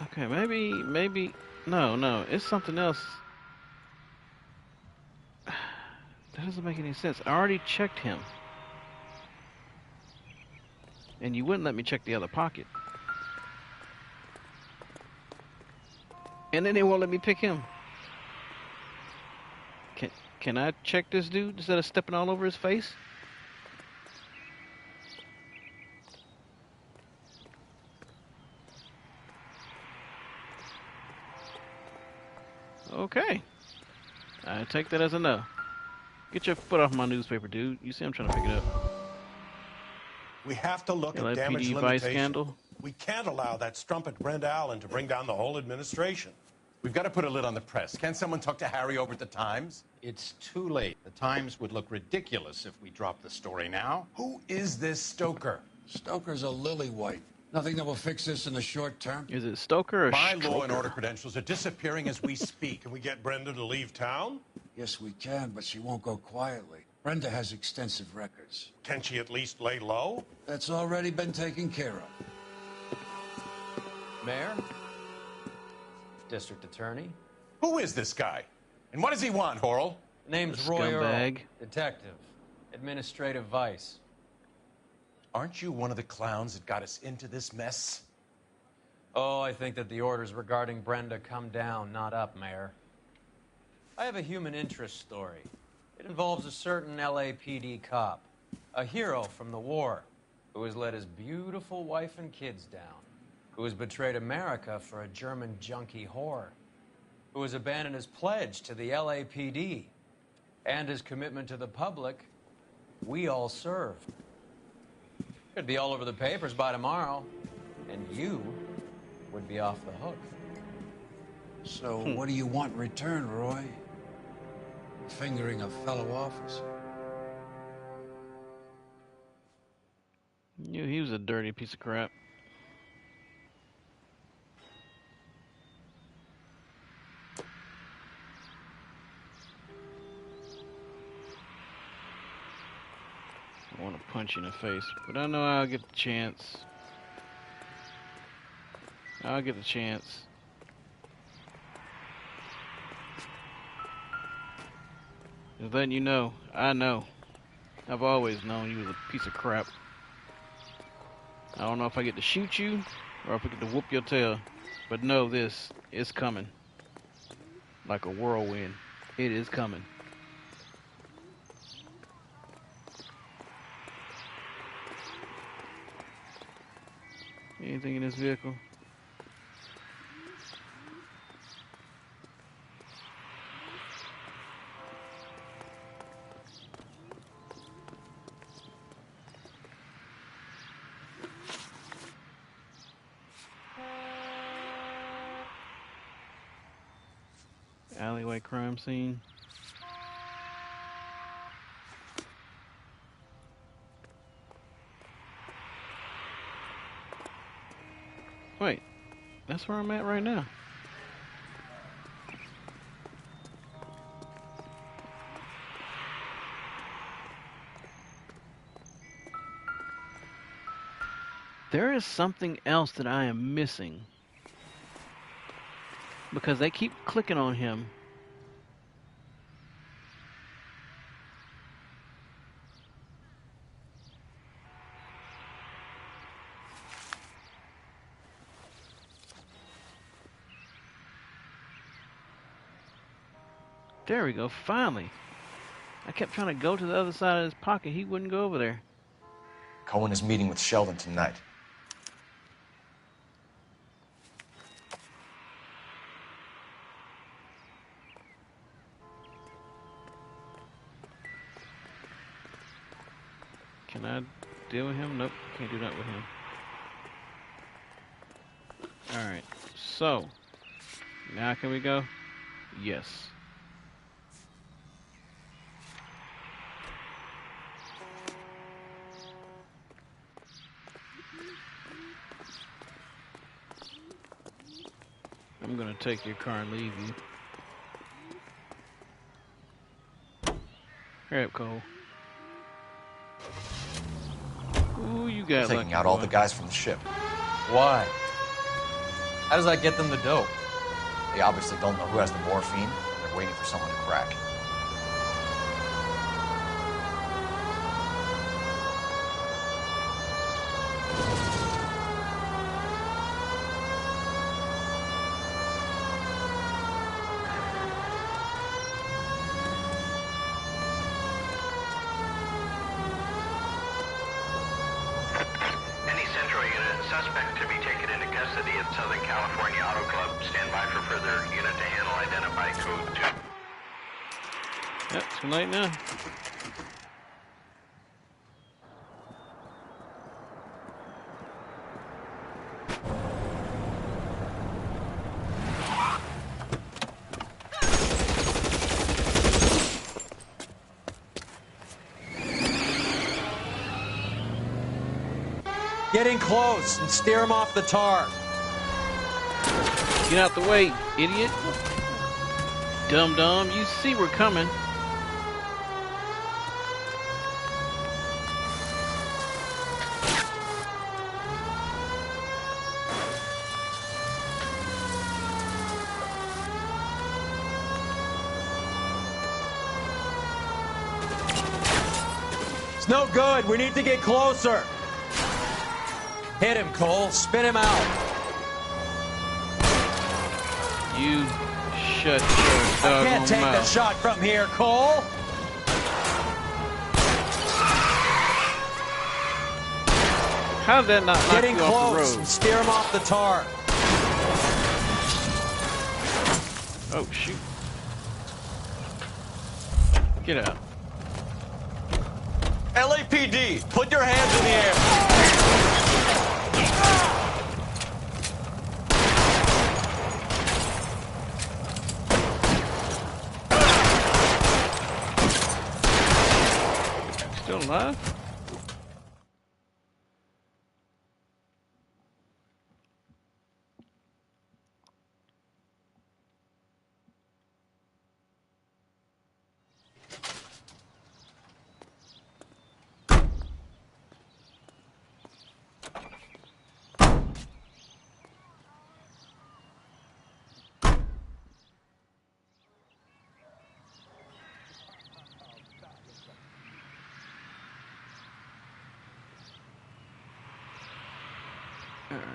Okay, maybe, no, it's something else. That doesn't make any sense. I already checked him. And you wouldn't let me check the other pocket. And then they won't let me pick him. Can I check this dude instead of stepping all over his face? Okay. I take that as a no. Get your foot off my newspaper, dude. You see I'm trying to pick it up. We have to look at damage LAPD vice limitation. scandal. We can't allow that strumpet Brenda Allen to bring down the whole administration. We've got to put a lid on the press. Can't someone talk to Harry over at the Times? It's too late. The Times would look ridiculous if we dropped the story now. Who is this Stoker? Stoker's a lily-white. Nothing that will fix this in the short term. Is it Stoker or My Stroker? law and order credentials are disappearing as we speak. Can we get Brenda to leave town? Yes, we can, but she won't go quietly. Brenda has extensive records. Can she at least lay low? That's already been taken care of. Mayor? District Attorney? Who is this guy? And what does he want, Horrell? Name's The Roy Earl. scumbag. Detective. Administrative Vice. Aren't you one of the clowns that got us into this mess? Oh, I think that the orders regarding Brenda come down, not up, Mayor. I have a human interest story. It involves a certain LAPD cop, a hero from the war, who has let his beautiful wife and kids down, who has betrayed America for a German junkie whore, who has abandoned his pledge to the LAPD and his commitment to the public we all serve. Could be all over the papers by tomorrow, and you would be off the hook. So what do you want in return, Roy? Fingering a fellow officer. Knew he was a dirty piece of crap. I want to punch you in the face, but I know I'll get the chance. I'll get the chance. Just letting you know, I know. I've always known you was a piece of crap. I don't know if I get to shoot you or if I get to whoop your tail, but know this, it's coming. Like a whirlwind. It is coming. Anything in this vehicle? Alleyway crime scene. Wait, that's where I'm at right now. There is something else that I am missing. Because they keep clicking on him. There we go, finally. I kept trying to go to the other side of his pocket. He wouldn't go over there. Cohen is meeting with Sheldon tonight. Can I deal with him? Nope, can't do that with him. Alright, so now can we go? Yes. I'm gonna take your car and leave you. Hurry up, Cole. Ooh, you got Taking out all the guys from the ship. Why? How does that get them the dope? They obviously don't know who has the morphine. They're waiting for someone to crack. Any Central unit, suspect to be taken into custody at Southern California Auto Club. Stand by for further unit to handle. Identify code 2. Yep, too late now. Get in close and steer him off the tar. Get out the way, idiot. Dum-dum, you see we're coming. It's no good. We need to get closer. Hit him, Cole. Spin him out. You shut your I doggone can't take the mouth. shot from here, Cole. How did that not knock Get in you off the close road? and steer him off the tar. Oh, shoot. Get out. LAPD, put your hands in the air. Still alive? All right.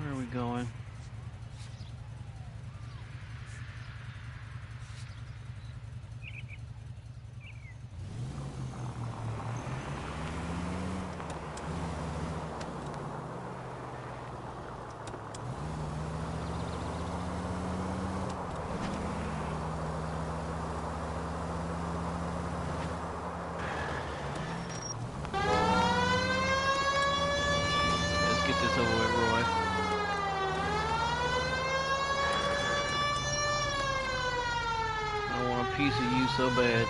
Where are we going? Let's get this over with, Roy. I want a piece of you so bad.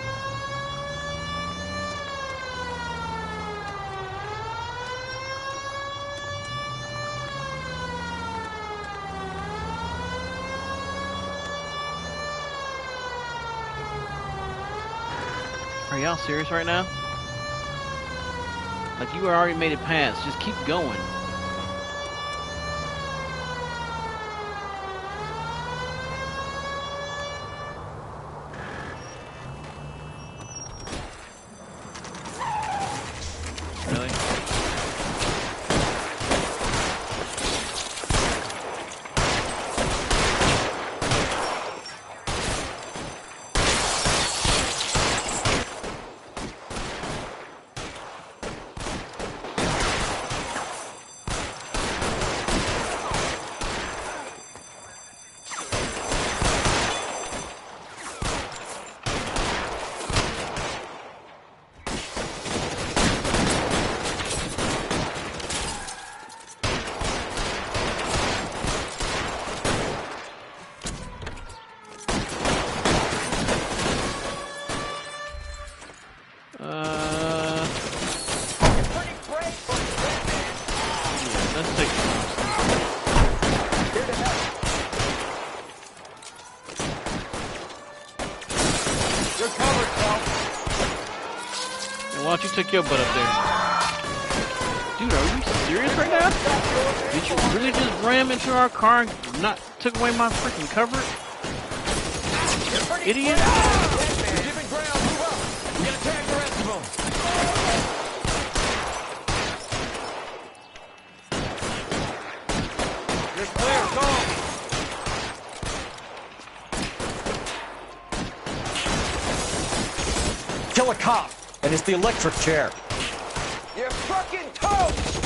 Are y'all serious right now? Like, you already made it past. Just keep going. Really? Let's take You're covered, Cole. Why don't you take your butt up there? Dude, are you serious right now? Did you really just ram into our car and not took away my freaking cover? Idiot! You're giving ground. Move up. We gotta tag the rest of them. You're clear. Go. Kill a cop, and it's the electric chair. You're fucking toast!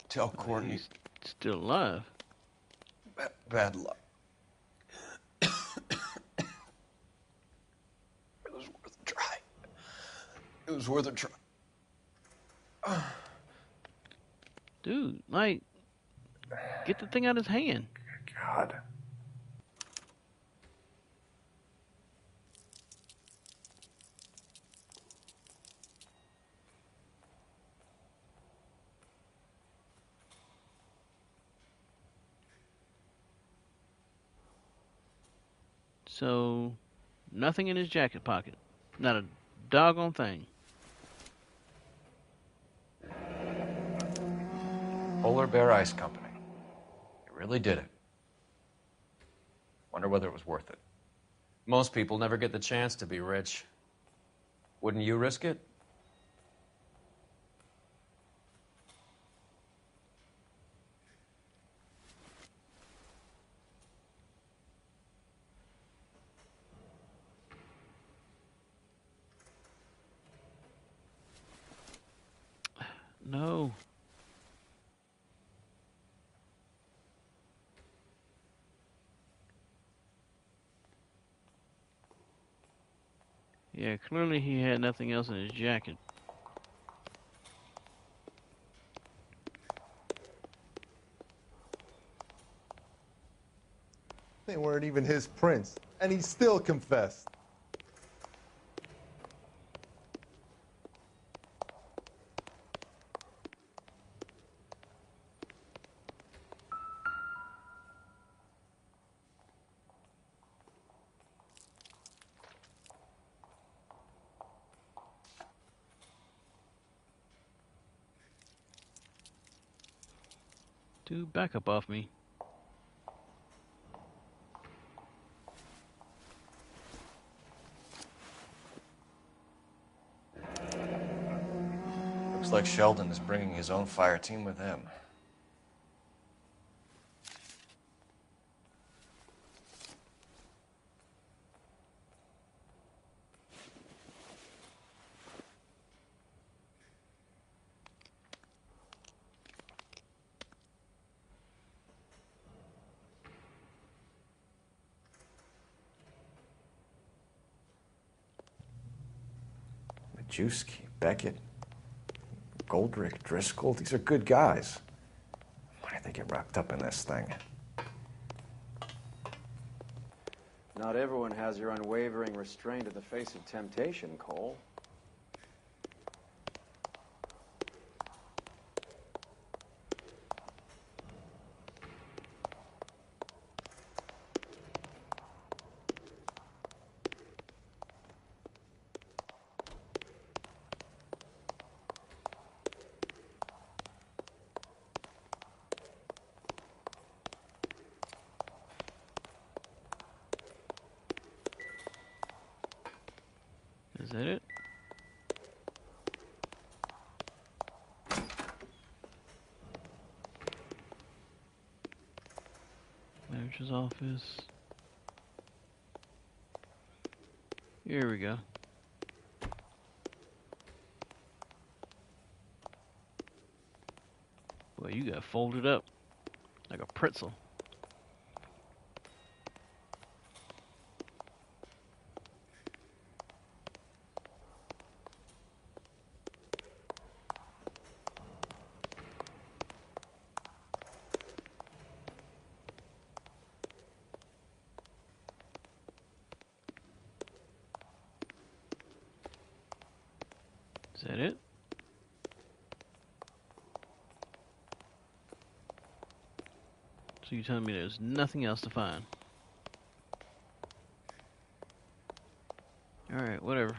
Tell Courtney. He's still alive. Bad luck. It was worth a try. It was worth a try. Dude, like, get the thing out of his hand. God. So, nothing in his jacket pocket. Not a doggone thing. Polar Bear Ice Company. It really did it. Wonder whether it was worth it. Most people never get the chance to be rich. Wouldn't you risk it? No. Yeah, clearly he had nothing else in his jacket. They weren't even his prints, and he still confessed. Dude, back up off me. Looks like Sheldon is bringing his own fire team with him. Majewski, Beckett, Goldrick, Driscoll, these are good guys. Why did they get wrapped up in this thing? Not everyone has your unwavering restraint in the face of temptation, Cole. Is that it? Manager's office. Here we go. Boy, you got folded up like a pretzel. Is that it? So you're telling me there's nothing else to find? Alright, whatever.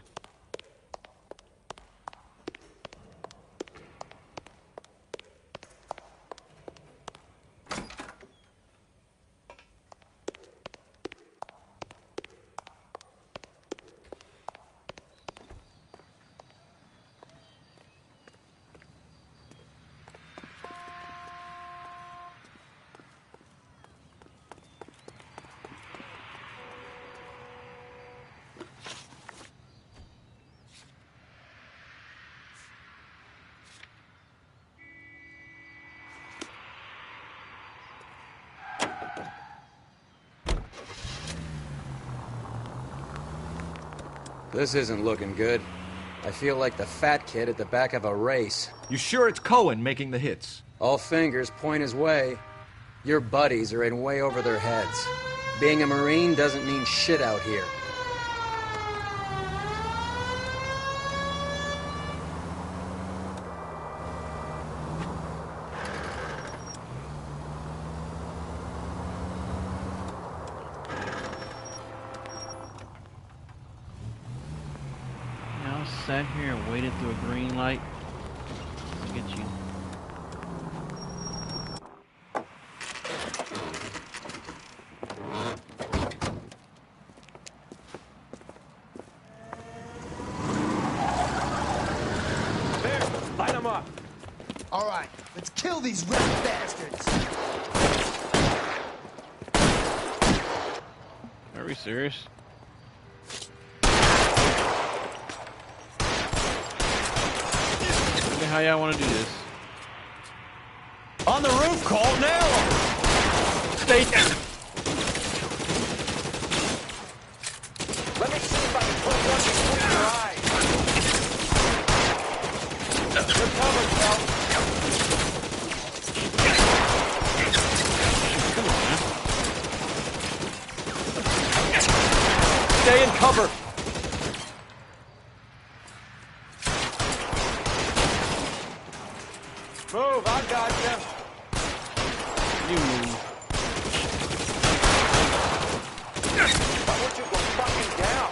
This isn't looking good. I feel like the fat kid at the back of a race. You sure it's Cohen making the hits? All fingers point his way. Your buddies are in way over their heads. Being a Marine doesn't mean shit out here. Sat here and waited through a green light. Look at you. There, light them up. All right, let's kill these red bastards. Are we serious? How y'all want to do this? On the roof, Cole, nail him! Stay down. Let me see if I can put one between your eyes. You're covered, pal. Stay in cover. Move, I got you. You move. Why won't you go fucking down?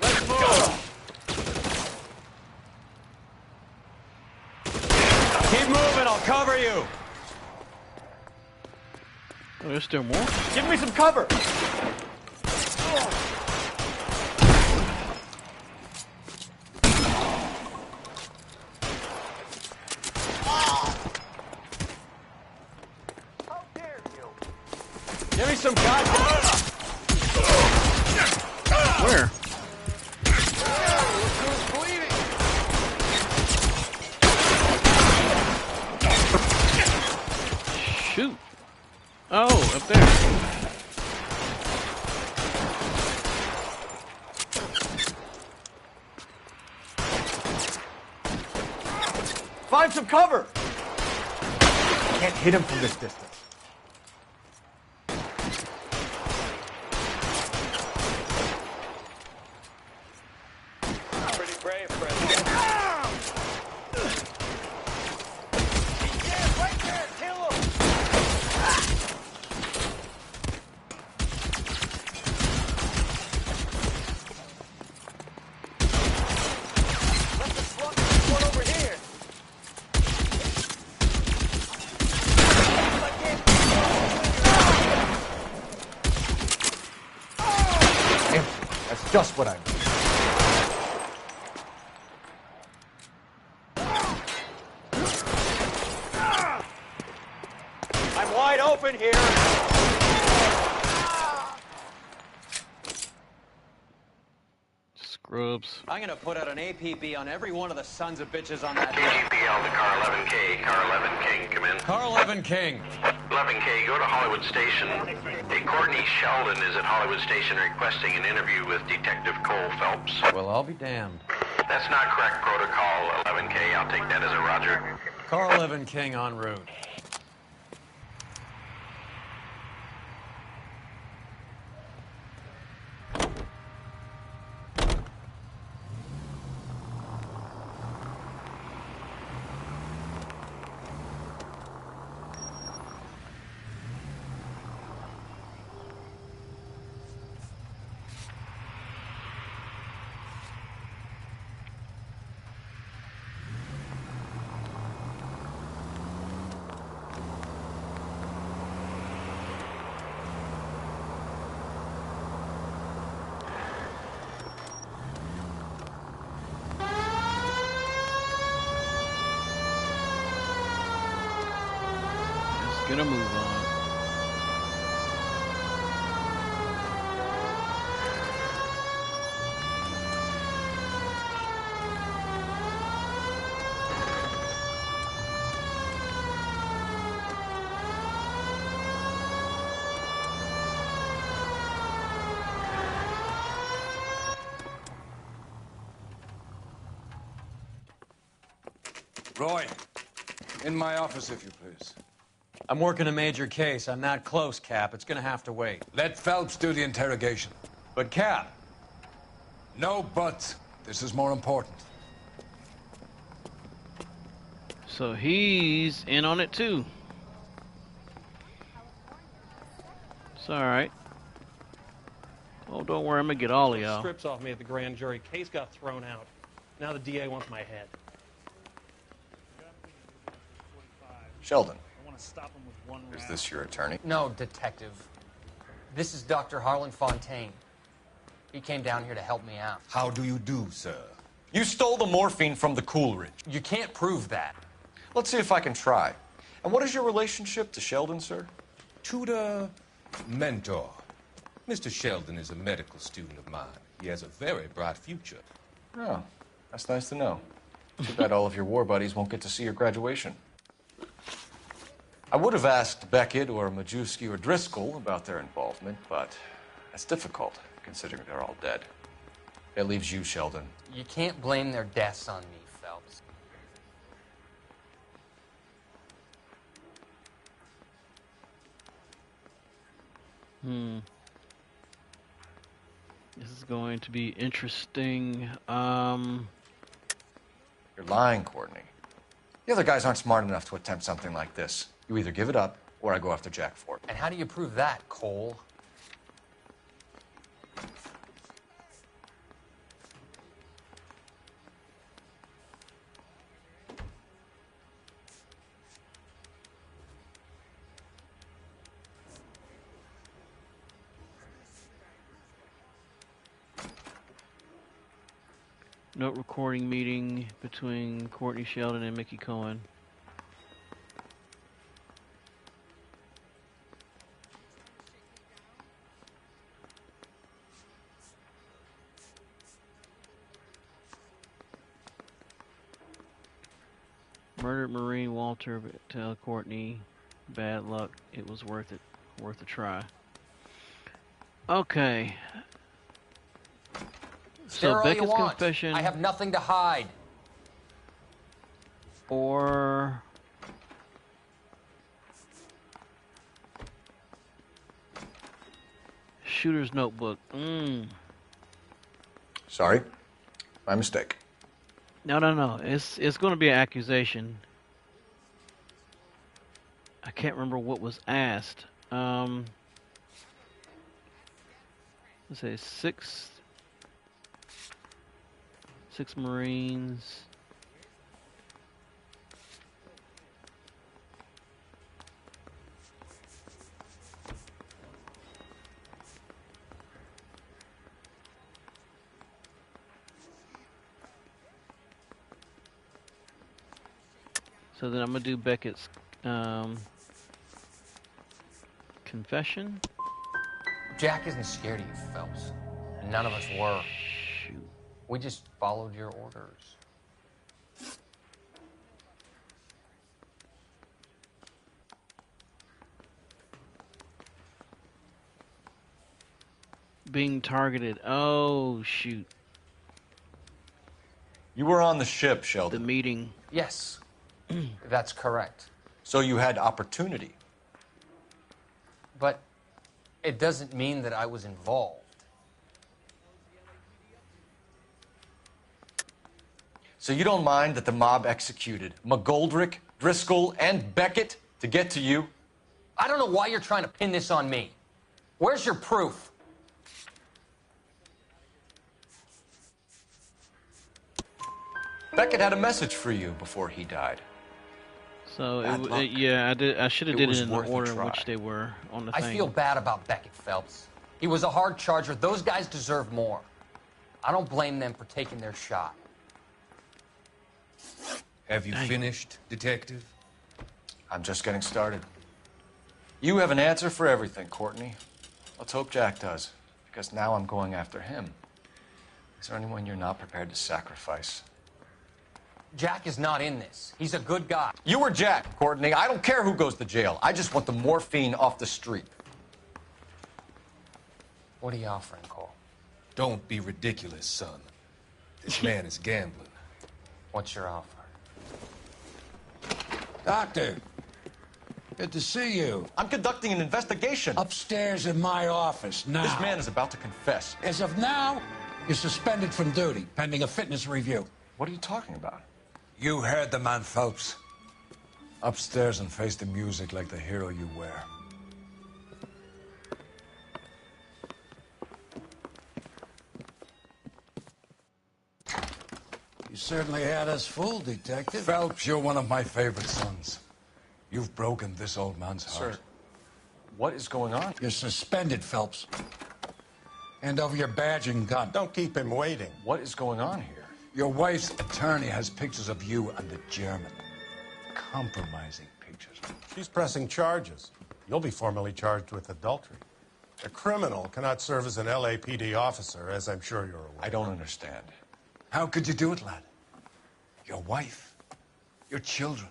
Let's move. Keep moving, I'll cover you. Oh, there's still more? Give me some cover. Give me some goddamn. Where? Shoot. Oh, up there. Find some cover. Can't hit him from this distance. Pretty brave, President. Yeah, right there, kill him. Let the slug one over here. Damn, that's just what I need. I'm wide open here. Scrubs. I'm gonna put out an APB on every one of the sons of bitches on that. KGPL to car 11K. Car 11 King, come in. Car 11 King. 11K, go to Hollywood Station. Hey, Courtney Sheldon is at Hollywood Station requesting an interview with Detective Cole Phelps. Well, I'll be damned. That's not correct protocol, 11K. I'll take that as a roger. Car 11 King en route. Get a move on. Roy, in my office, if you please. I'm working a major case. I'm not close, Cap. It's gonna have to wait. Let Phelps do the interrogation. But, Cap. No buts. This is more important. So he's in on it too. It's alright. Oh, don't worry, I'm gonna get all of y'all. Strips off me at the grand jury. Case got thrown out. Now the DA wants my head. Sheldon, I want to stop him with one is this your attorney? No, Detective. This is Dr. Harlan Fontaine. He came down here to help me out. How do you do, sir? You stole the morphine from the Coolidge. You can't prove that. Let's see if I can try. And what is your relationship to Sheldon, sir? Tutor, mentor. Mr. Sheldon is a medical student of mine. He has a very bright future. Oh, that's nice to know. Too bad all of your war buddies won't get to see your graduation. I would have asked Beckett or Majewski or Driscoll about their involvement, but that's difficult, considering they're all dead. That leaves you, Sheldon. You can't blame their deaths on me, Phelps. This is going to be interesting. You're lying, Courtney. The other guys aren't smart enough to attempt something like this. You either give it up, or I go after Jack for it. And how do you prove that, Cole? Note recording meeting between Courtney Sheldon and Mickey Cohen. Murdered Marine Walter, but tell Courtney, bad luck. It was worth it. Worth a try. Okay. So Beckett's confession. I have nothing to hide. Or Shooter's notebook. Sorry, my mistake. No. It's going to be an accusation. I can't remember what was asked. Let's say six Marines. So then I'm gonna do Beckett's confession. Jack isn't scared of you, Phelps. And none of us were. We just followed your orders. Being targeted. Oh, shoot. You were on the ship, Sheldon. The meeting. Yes, that's correct. So you had opportunity. But it doesn't mean that I was involved. So you don't mind that the mob executed McGoldrick, Driscoll, and Beckett to get to you? I don't know why you're trying to pin this on me. Where's your proof? Beckett had a message for you before he died. So yeah, I should have did it in the worth a order in try. which they were on the I thing. feel bad about Beckett, Phelps. He was a hard charger. Those guys deserve more. I don't blame them for taking their shot. Have you finished, Detective? I'm just getting started. You have an answer for everything, Courtney. Let's hope Jack does, because now I'm going after him. Is there anyone you're not prepared to sacrifice? Jack is not in this. He's a good guy. You or Jack, Courtney. I don't care who goes to jail. I just want the morphine off the street. What are you offering, Cole? Don't be ridiculous, son. This man is gambling. What's your offer? Doctor, good to see you. I'm conducting an investigation. Upstairs in my office, now. This man is about to confess. As of now, you're suspended from duty, pending a fitness review. What are you talking about? You heard the man, Phelps. Upstairs and face the music like the hero you were. You certainly had us fooled, Detective. Phelps, you're one of my favorite sons. You've broken this old man's heart. Sir, what is going on? You're suspended, Phelps. Hand over your badge and gun. Don't keep him waiting. What is going on here? Your wife's attorney has pictures of you and the German. Compromising pictures. She's pressing charges. You'll be formally charged with adultery. A criminal cannot serve as an LAPD officer, as I'm sure you're aware. I don't understand. How could you do it, lad? Your wife, your children,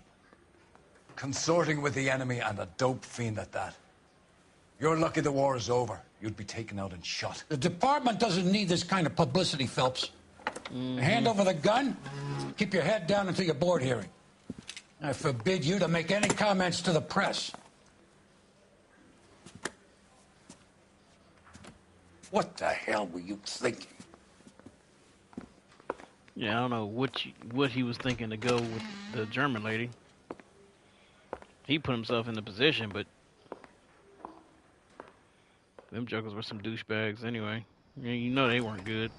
consorting with the enemy and a dope fiend at that. You're lucky the war is over. You'd be taken out and shot. The department doesn't need this kind of publicity, Phelps. Hand over the gun, keep your head down until your board hearing. I forbid you to make any comments to the press. What the hell were you thinking? Yeah, I don't know what he was thinking to go with the German lady. He put himself in the position, but them jokers were some douchebags anyway. You know they weren't good.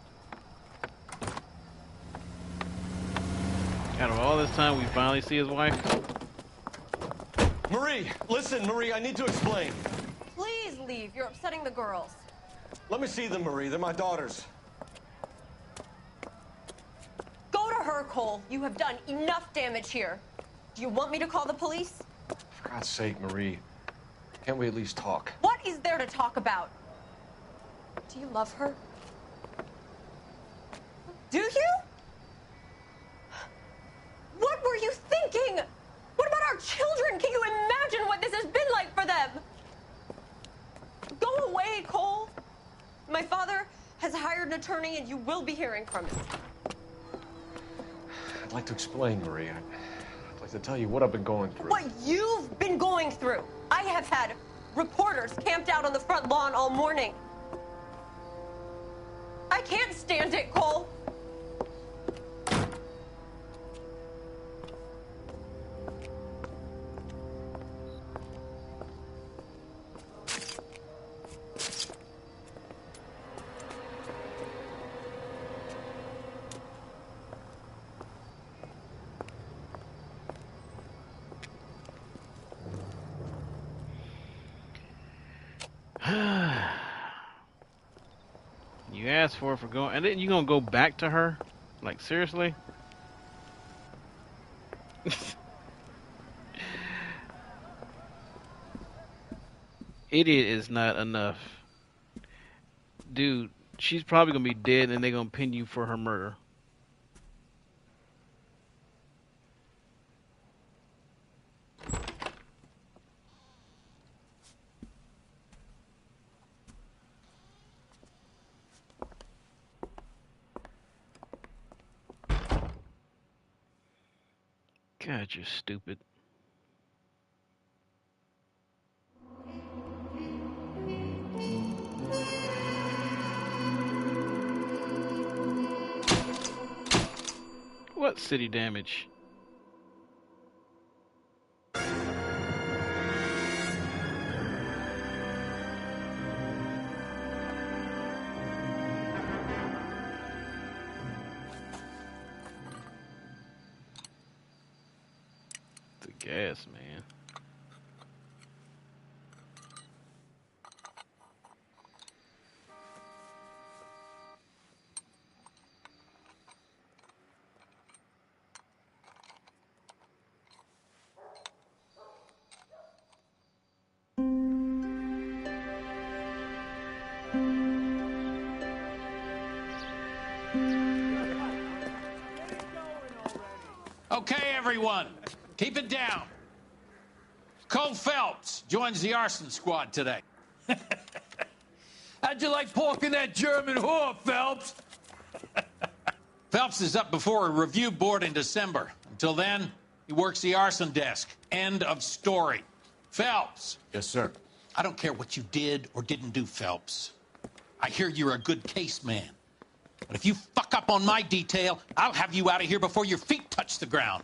Out of all this time, we finally see his wife. Marie, listen, Marie, I need to explain. Please leave. You're upsetting the girls. Let me see them, Marie. They're my daughters. Go to her, Cole. You have done enough damage here. Do you want me to call the police? For God's sake, Marie, can't we at least talk? What is there to talk about? Do you love her? Do you? What were you thinking? What about our children? Can you imagine what this has been like for them? Go away, Cole. My father has hired an attorney and you will be hearing from him. I'd like to explain, Marie. I'd like to tell you what I've been going through. What you've been going through. I have had reporters camped out on the front lawn all morning. I can't stand it, Cole. You asked for it for going, and then you gonna go back to her? Like, seriously? Idiot is not enough. Dude, she's probably gonna be dead and they're gonna pin you for her murder. God, you're stupid. What city damage? The gas, man. Okay, everyone, keep it down. Cole Phelps joins the arson squad today. How'd you like porking that German whore, Phelps? Phelps is up before a review board in December. Until then, He works the arson desk. End of story. Phelps. Yes, sir. I don't care what you did or didn't do, Phelps. I hear you're a good case man. But if you fuck up on my detail, I'll have you out of here before your feet touch the ground.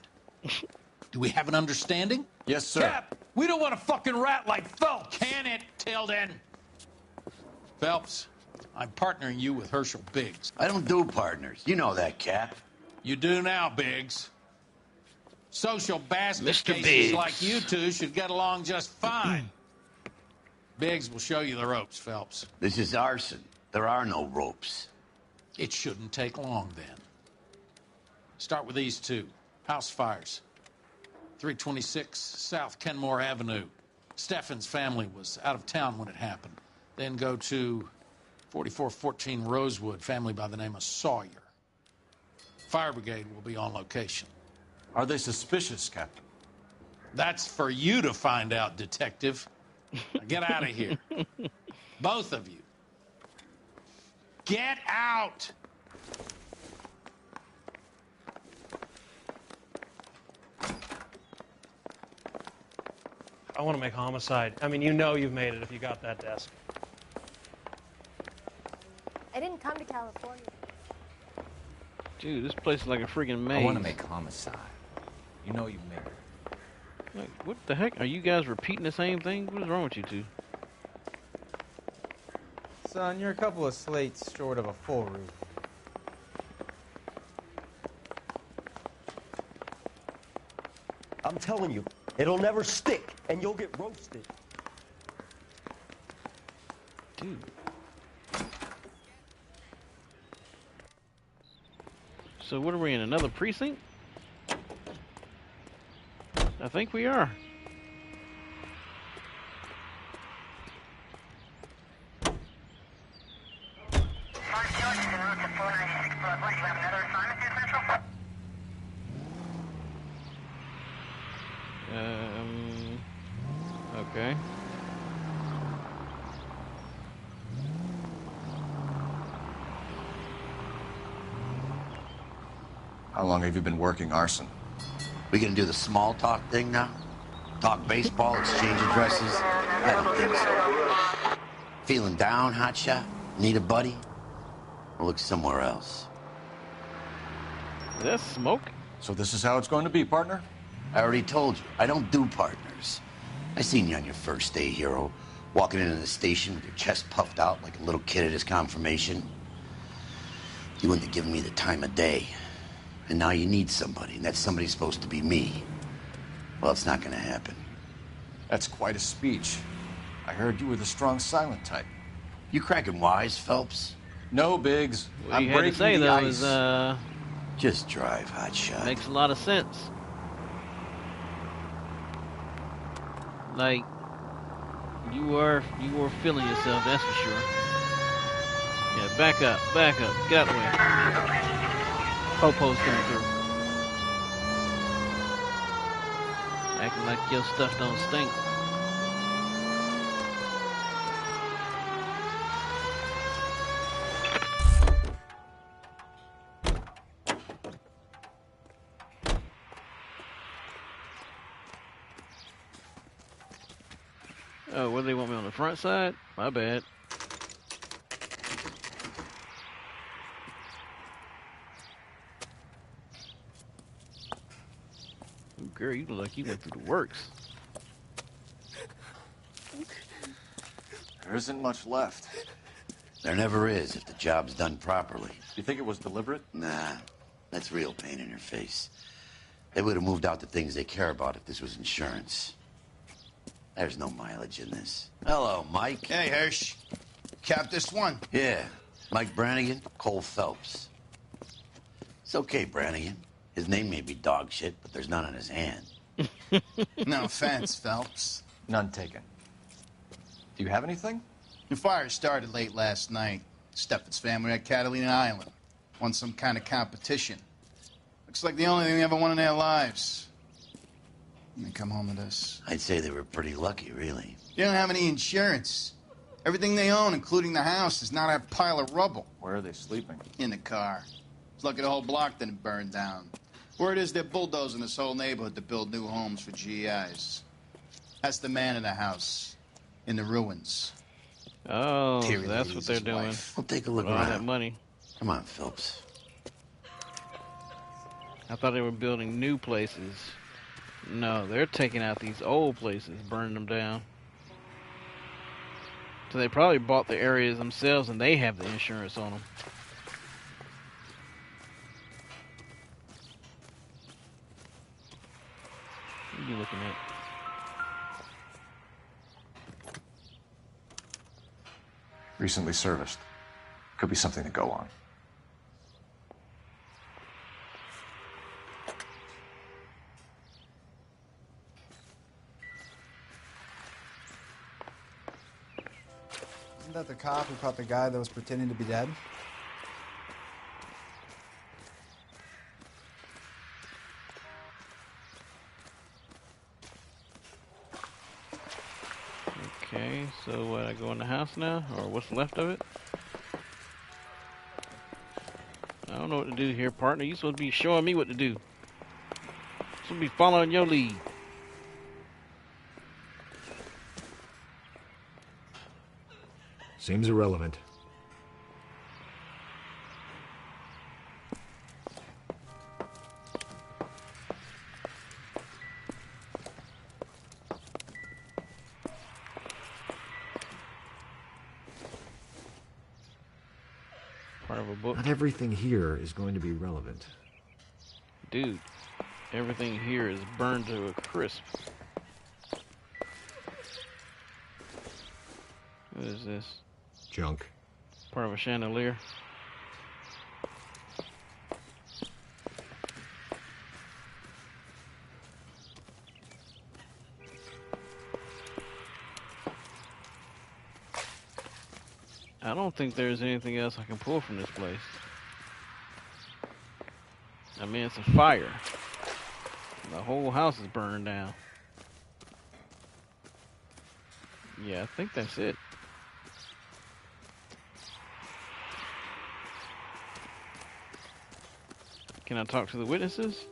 Do we have an understanding? Yes, sir. Cap, we don't want a fucking rat like Phelps. Can it, Tilden? Phelps, I'm partnering you with Herschel Biggs. I don't do partners. You know that, Cap. You do now, Biggs. Social basket Mr. cases Biggs. like you two should get along just fine. Biggs will show you the ropes, Phelps. This is arson. There are no ropes. It shouldn't take long, then. Start with these two. House fires. 326 South Kenmore Avenue. Steffen's family was out of town when it happened. Then go to 4414 Rosewood, family by the name of Sawyer. Fire brigade will be on location. Are they suspicious, Captain? That's for you to find out, detective. Now get out of here. Both of you. Get out! I want to make homicide. I mean, you know you've made it if you got that desk. I didn't come to California. Dude, this place is like a freaking maze. I want to make homicide. You know you made it. Like, what the heck? Are you guys repeating the same thing? What is wrong with you two? Son, you're a couple of slates short of a full roof. I'm telling you, it'll never stick, and you'll get roasted. Dude. So what are we in, another precinct? I think we are. Okay. How long have you been working arson? We gonna do the small talk thing now? Talk baseball, exchange addresses? I don't think so. Feeling down, hotshot? Need a buddy? Or look somewhere else? Is that smoke? So this is how it's going to be, partner? I already told you, I don't do partners. I seen you on your first day, hero, walking into the station with your chest puffed out like a little kid at his confirmation. You wouldn't have given me the time of day. And now you need somebody, and that somebody's supposed to be me. Well, it's not gonna happen. That's quite a speech. I heard you were the strong silent type. You cracking wise, Phelps? No, Biggs. What I'm you had to breaking say, the though, ice. is, Just drive, hotshot. makes a lot of sense. Like, you were feeling yourself, that's for sure. Yeah, back up, get out the way. Popo's coming through. Acting like your stuff don't stink. Oh, what do they want me on the front side? My bad. Ooh, girl, you look like you went through the works. There isn't much left. There never is if the job's done properly. You think it was deliberate? Nah, that's real pain in your face. They would have moved out the things they care about if this was insurance. There's no mileage in this. Hello, Mike. Hey, Hirsch. Cap this one. Yeah, Mike Brannigan, Cole Phelps. It's okay, Brannigan. His name may be dog shit, but there's none on his hand. No offense, Phelps. None taken. Do you have anything? The fire started late last night. Steffen's family at Catalina Island. Won some kind of competition. Looks like the only thing they ever won in their lives. And they come home to this. I'd say they were pretty lucky, really. They don't have any insurance. Everything they own, including the house, is not a pile of rubble. Where are they sleeping? In the car. It's lucky the whole block didn't burn down. Word is they're bulldozing this whole neighborhood to build new homes for GIs. That's the man in the house, in the ruins. Oh, so Terry that's Lee what is they're his doing. wife. Well, take a look With all that around. money. Come on, Phillips. I thought they were building new places. No, they're taking out these old places, burning them down. So they probably bought the areas themselves and they have the insurance on them. What are you looking at? Recently serviced. Could be something to go on. Isn't that the cop who caught the guy that was pretending to be dead? Okay, so what, I go in the house now? Or what's left of it? I don't know what to do here, partner. You're supposed to be showing me what to do. Supposed to be following your lead. Seems irrelevant. Part of a book. Not everything here is going to be relevant. Dude, everything here is burned to a crisp. What is this? Junk. Part of a chandelier. I don't think there's anything else I can pull from this place. I mean, it's a fire. The whole house is burned down. Yeah, I think that's it. Can I talk to the witnesses?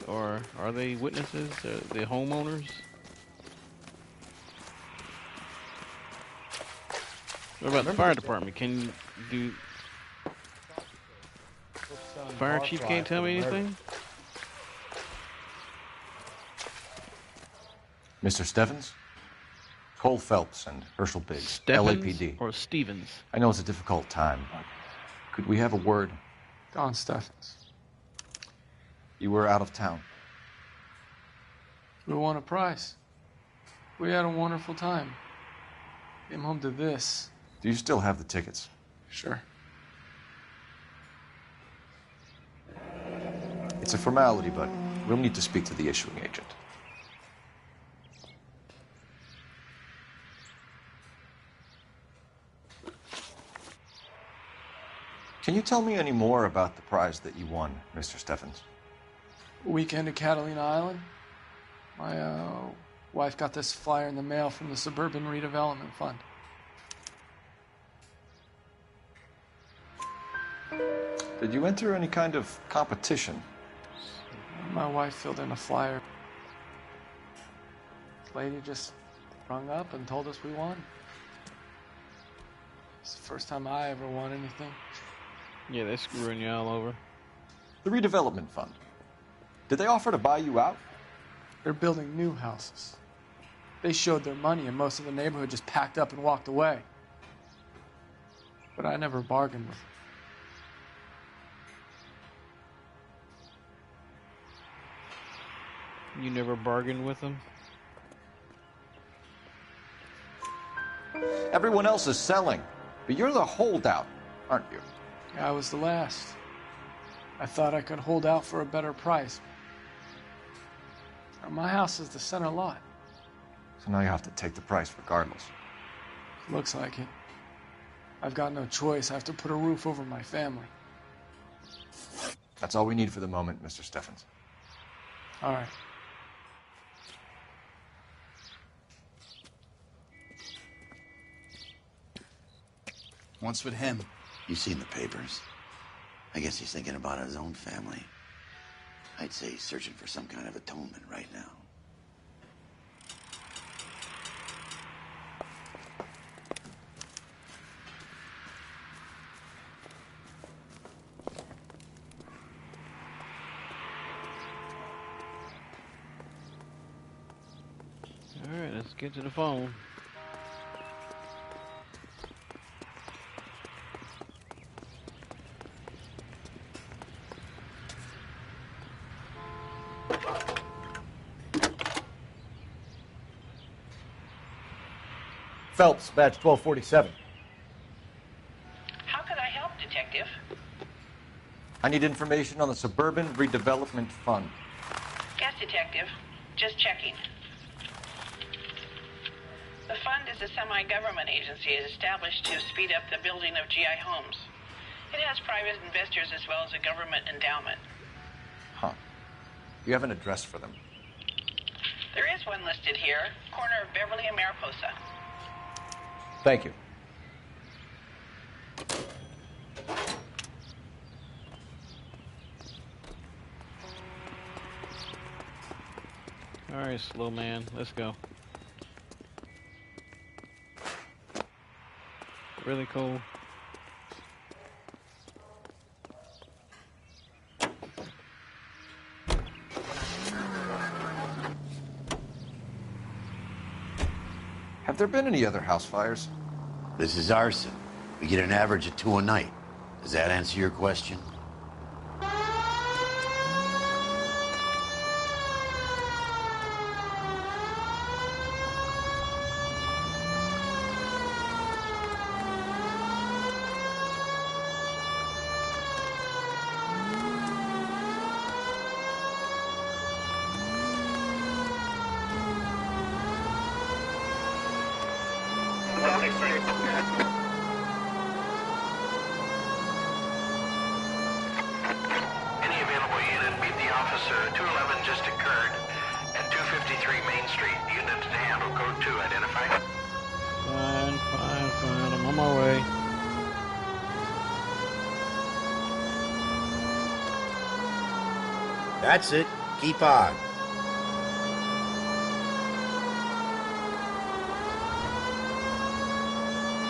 Or are they witnesses? The homeowners? What about the fire department? Can you do... Fire chief can't tell me anything? Mr. Stevens? Cole Phelps and Herschel Biggs, Stevens LAPD. or Stevens? I know it's a difficult time, but could we have a word? Don Steffens. You were out of town. We won a prize. We had a wonderful time. Came home to this. Do you still have the tickets? Sure. It's a formality, but we'll need to speak to the issuing agent. Can you tell me any more about the prize that you won, Mr. Steffens? Weekend at Catalina Island. My wife got this flyer in the mail from the Suburban Redevelopment Fund. Did you enter any kind of competition? My wife filled in a flyer. The lady just rung up and told us we won. It's the first time I ever won anything. Yeah, they're screwing you all over. The redevelopment fund. Did they offer to buy you out? They're building new houses. They showed their money and most of the neighborhood just packed up and walked away. But I never bargained with them. You never bargained with them? Everyone else is selling, but you're the holdout, aren't you? I was the last. I thought I could hold out for a better price. My house is the center lot. So now you have to take the price regardless. Looks like it. I've got no choice. I have to put a roof over my family. That's all we need for the moment, Mr. Steffens. All right. What's with him? You've seen the papers. I guess he's thinking about his own family. I'd say he's searching for some kind of atonement right now. Alright, let's get to the phone. Phelps, badge 1247. How could I help, Detective? I need information on the Suburban Redevelopment Fund. Yes, Detective. Just checking. The fund is a semi-government agency established to speed up the building of GI homes. It has private investors as well as a government endowment. Huh. You have an address for them? There is one listed here, corner of Beverly and Mariposa. Thank you. Alright, slow man, let's go. Really cool. Have there been any other house fires? This is arson. We get an average of 2 a night. Does that answer your question? Any available unit, meet the officer. 211 just occurred at 253 Main Street. Unit to handle code 2. Identified. Fine. I'm on my way. That's it. Keep on.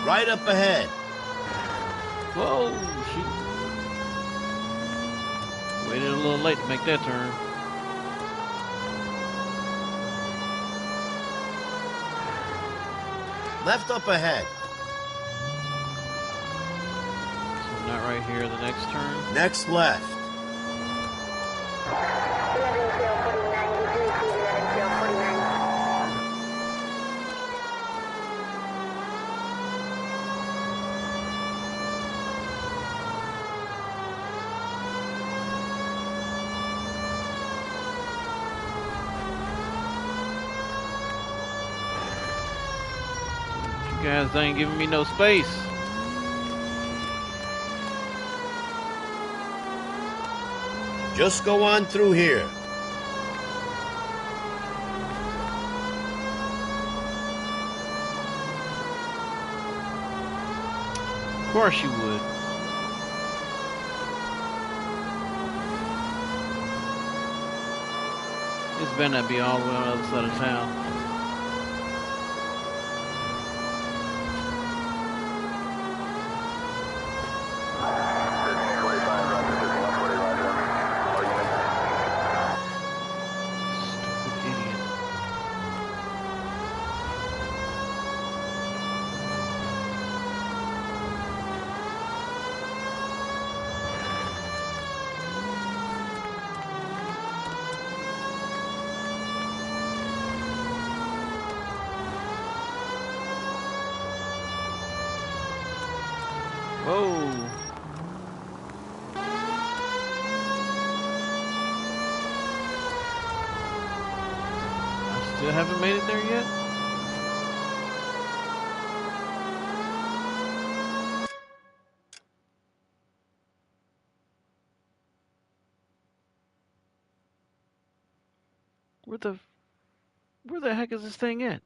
Right up ahead. Whoa, shoot. Waited a little late to make that turn. Left up ahead. So not right here, the next turn. Next left. You guys ain't giving me no space. Just go on through here. Of course you would. This better not be all the way on the other side of town. Whoa. I still haven't made it there yet? Where the heck is this thing at?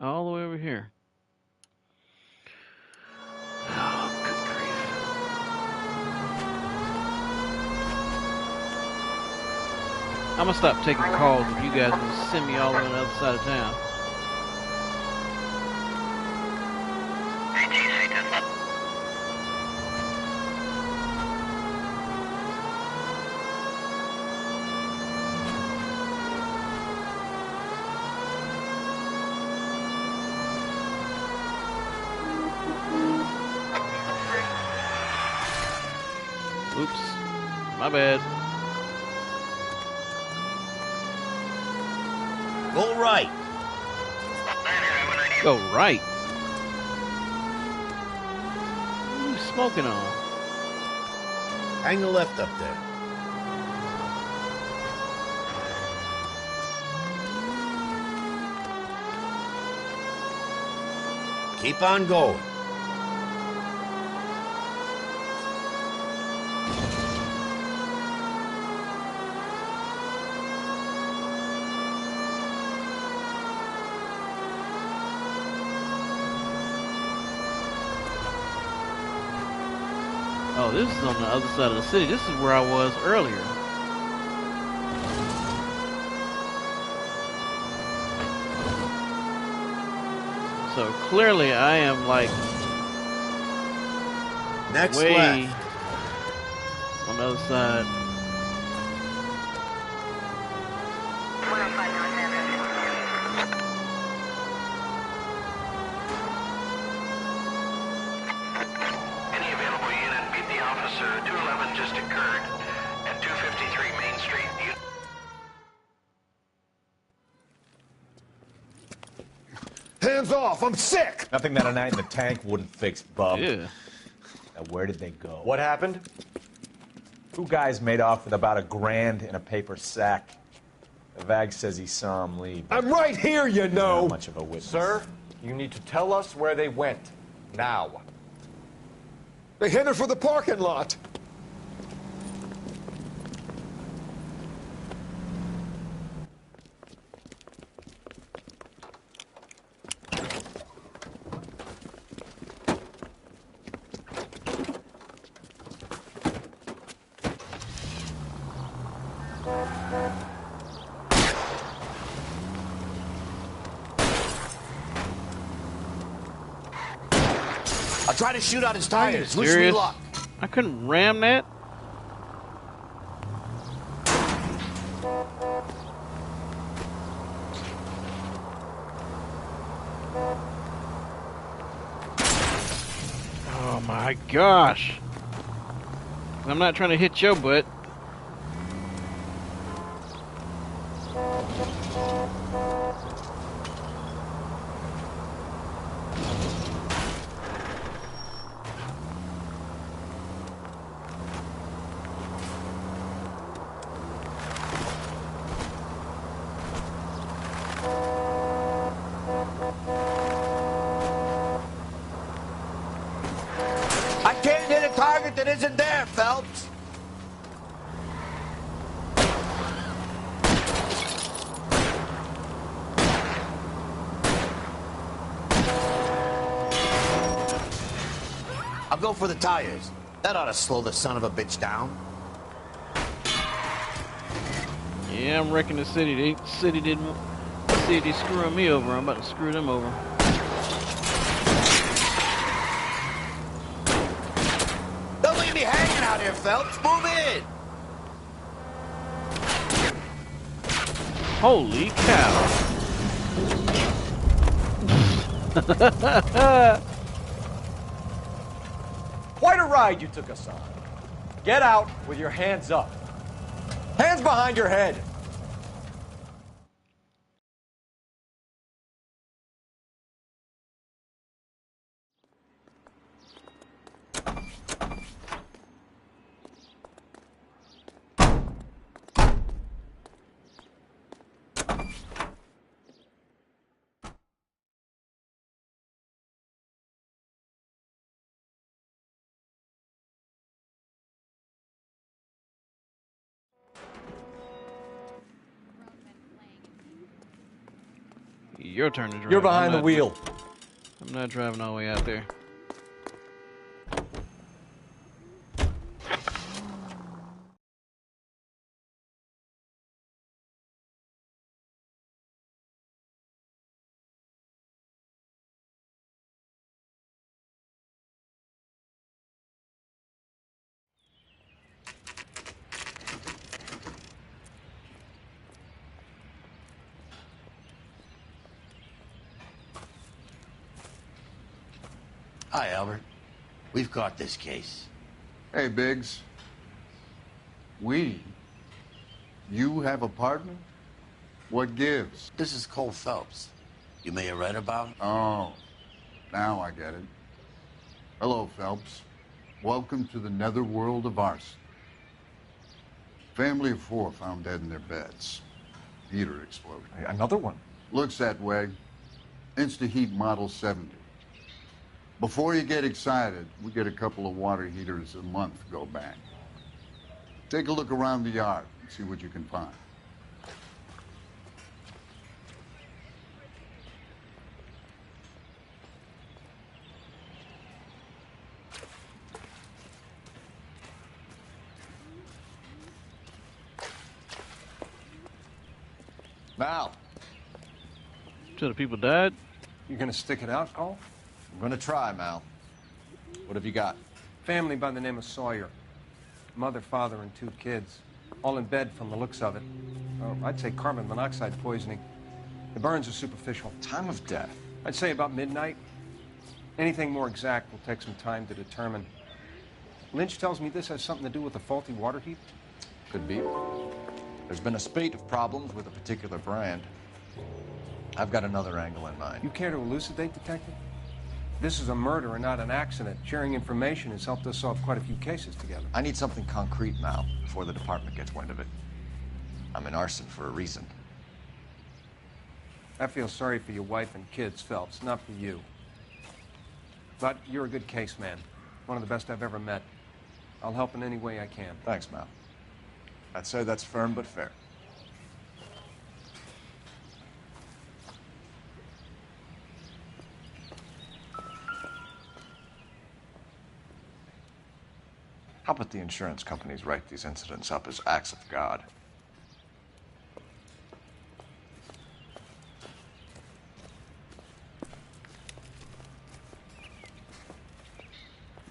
All the way over here. Oh, good grief. I'm gonna stop taking calls if you guys will send me all the way on the other side of town. Oops. My bad. Go right. Go right. What are you smoking on? Hang the left up there. Keep on going. Oh, this is on the other side of the city. This is where I was earlier. So clearly I am like Next way left. on the other side. Any available unit, meet the officer. 211 just occurred at 253 Main Street. Hands off! I'm sick! Nothing that a night in the tank wouldn't fix, bub. Yeah. Now, where did they go? What happened? Two guys made off with about $1,000 in a paper sack. The Vag says he saw him leave. I'm right here, you know! Not much of a witness. Sir, you need to tell us where they went. Now. They headed for the parking lot. I'll try to shoot out his tires. Wish me Serious? luck. I couldn't ram that. Oh my gosh. I'm not trying to hit your butt. I can't hit a target that isn't there, Phelps. I'll go for the tires. That ought to slow the son of a bitch down. Yeah, I'm wrecking the city. The city didn't. The city screwing me over. I'm about to screw them over. Don't leave me hanging out here, Phelps. Move in. Holy cow. Quite a ride you took us on. Get out with your hands up. Hands behind your head. Your turn to drive. You're behind the wheel. I'm not driving all the way out there. Hi, Albert. We've caught this case. Hey, Biggs. You have a partner? What gives? This is Cole Phelps. You may have read about him. Oh, now I get it. Hello, Phelps. Welcome to the netherworld of arson. Family of 4 found dead in their beds. Heater explosion. Another one? Looks that way. Insta-Heat Model 70. Before you get excited, we get a couple of water heaters a month go bang. Take a look around the yard and see what you can find. Mal. So the people died? You gonna stick it out, Cole? I'm gonna try, Mal. What have you got? Family by the name of Sawyer. Mother, father, and 2 kids. All in bed from the looks of it. I'd say carbon monoxide poisoning. The burns are superficial. Time of death? I'd say about midnight. Anything more exact will take some time to determine. Lynch tells me this has something to do with a faulty water heat. Could be. There's been a spate of problems with a particular brand. I've got another angle in mind. You care to elucidate, Detective? This is a murder and not an accident. Sharing information has helped us solve quite a few cases together. I need something concrete, Mal, before the department gets wind of it. I'm in arson for a reason. I feel sorry for your wife and kids, Phelps, not for you. But you're a good case man. One of the best I've ever met. I'll help in any way I can. Thanks, Mal. I'd say that's firm but fair. How about the insurance companies write these incidents up as acts of God?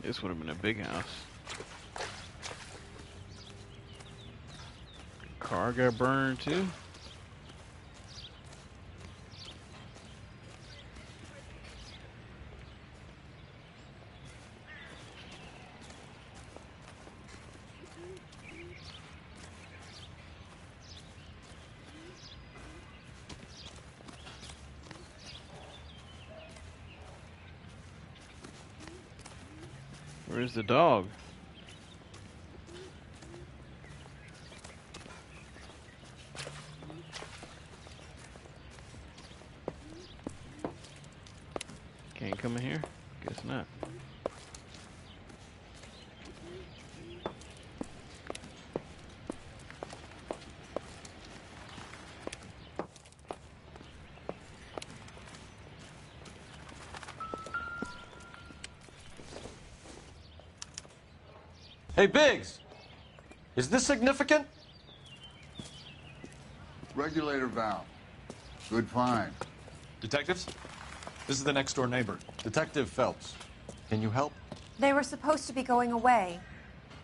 This would have been a big house. Car got burned too. Where's the dog? Can't come in here? Guess not. Hey, Biggs! Is this significant? Regulator valve. Good find. Detectives? This is the next door neighbor. Detective Phelps. Can you help? They were supposed to be going away.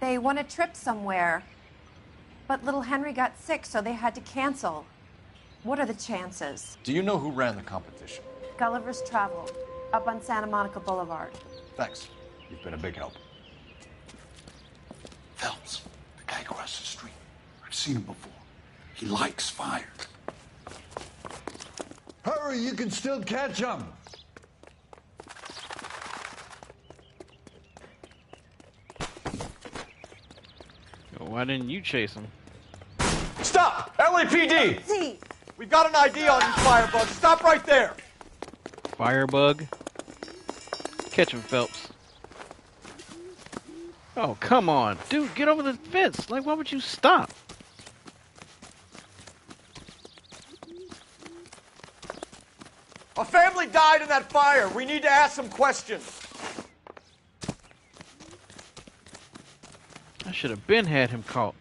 They won a trip somewhere. But little Henry got sick, so they had to cancel. What are the chances? Do you know who ran the competition? Gulliver's Travel, up on Santa Monica Boulevard. Thanks. You've been a big help. Phelps, the guy across the street. I've seen him before. He likes fire. Hurry, you can still catch him. Why didn't you chase him? Stop! LAPD! See. We've got an ID on you, Firebug. Stop right there! Firebug? Catch him, Phelps. Oh, come on. Dude, get over the fence. Like, why would you stop? A family died in that fire. We need to ask some questions. I should have had him caught.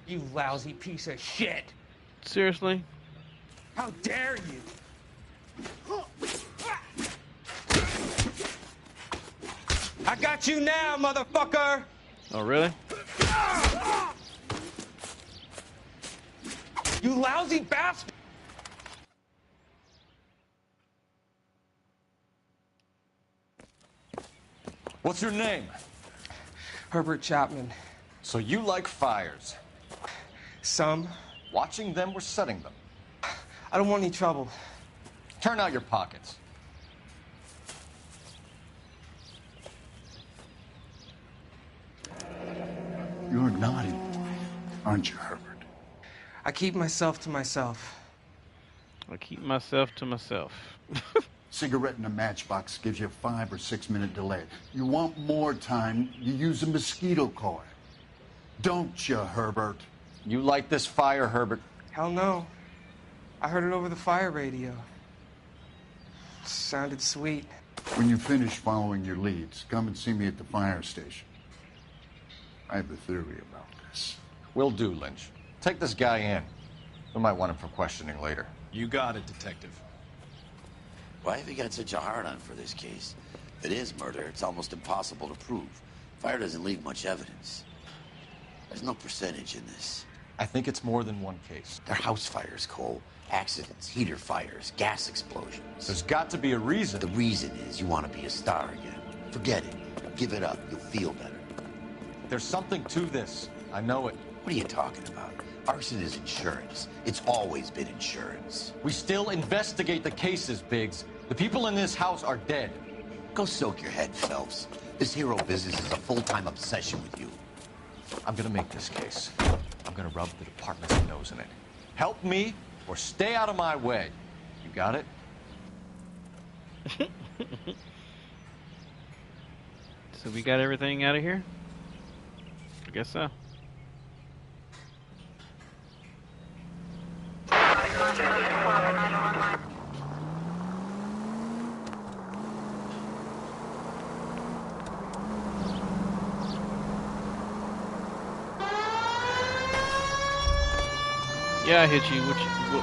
You lousy piece of shit. Seriously? How dare you? I got you now, motherfucker! Oh, really? You lousy bastard! What's your name? Herbert Chapman. So you like fires? Some. Watching them or setting them? I don't want any trouble. Turn out your pockets. You're naughty, aren't you, Herbert? I keep myself to myself. I keep myself to myself. Cigarette in a matchbox gives you a 5 or 6 minute delay. You want more time, you use a mosquito coil. Don't you, Herbert? You light this fire, Herbert? Hell no. I heard it over the fire radio. Sounded sweet. When you finish following your leads, come and see me at the fire station. I have a theory about this. Will do, Lynch. Take this guy in. We might want him for questioning later. You got it, Detective. Why have you got such a hard-on for this case? If it is murder, it's almost impossible to prove. Fire doesn't leave much evidence. There's no percentage in this. I think it's more than one case. They're house fires, Cole. Accidents, heater fires, gas explosions. There's got to be a reason. The reason is you want to be a star again. Forget it. Give it up. You'll feel better. There's something to this. I know it. What are you talking about? Arson is insurance. It's always been insurance. We still investigate the cases, Biggs. The people in this house are dead. Go soak your head, Phelps. This hero business is a full-time obsession with you. I'm gonna make this case. I'm gonna rub the department's nose in it. Help me or stay out of my way. You got it? So we got everything out of here? I guess so. Yeah, I hit you.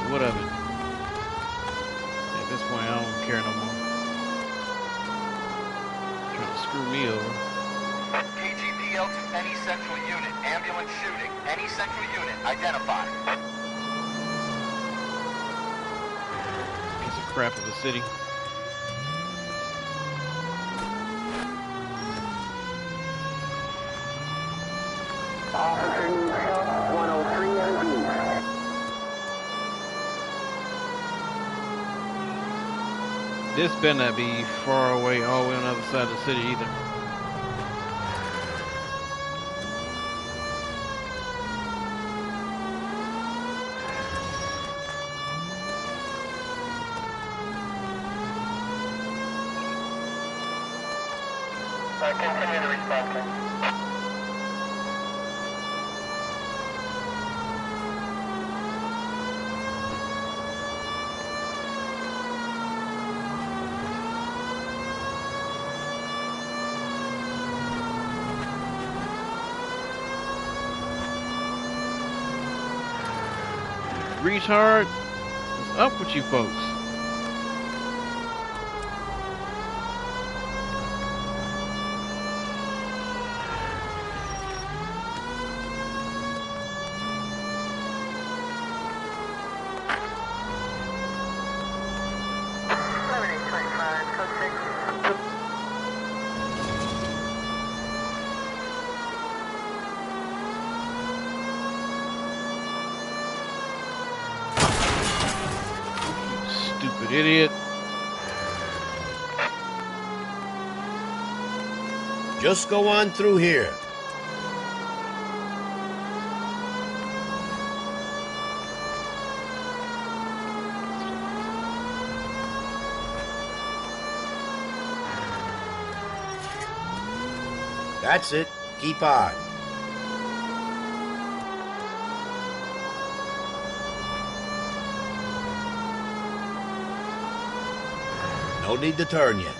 What of it? At this point, I don't care no more. Trying to screw me over. KGPL to any central unit. Ambulance shooting. Any central unit. Identify. Piece of crap of a city. Officer needs help. 103 MD. This better not be far away, all the way on the other side of the city either. Continue to respond. Retard, what's up with you folks? Stupid idiot. Just go on through here. That's it. Keep on. No need to turn yet.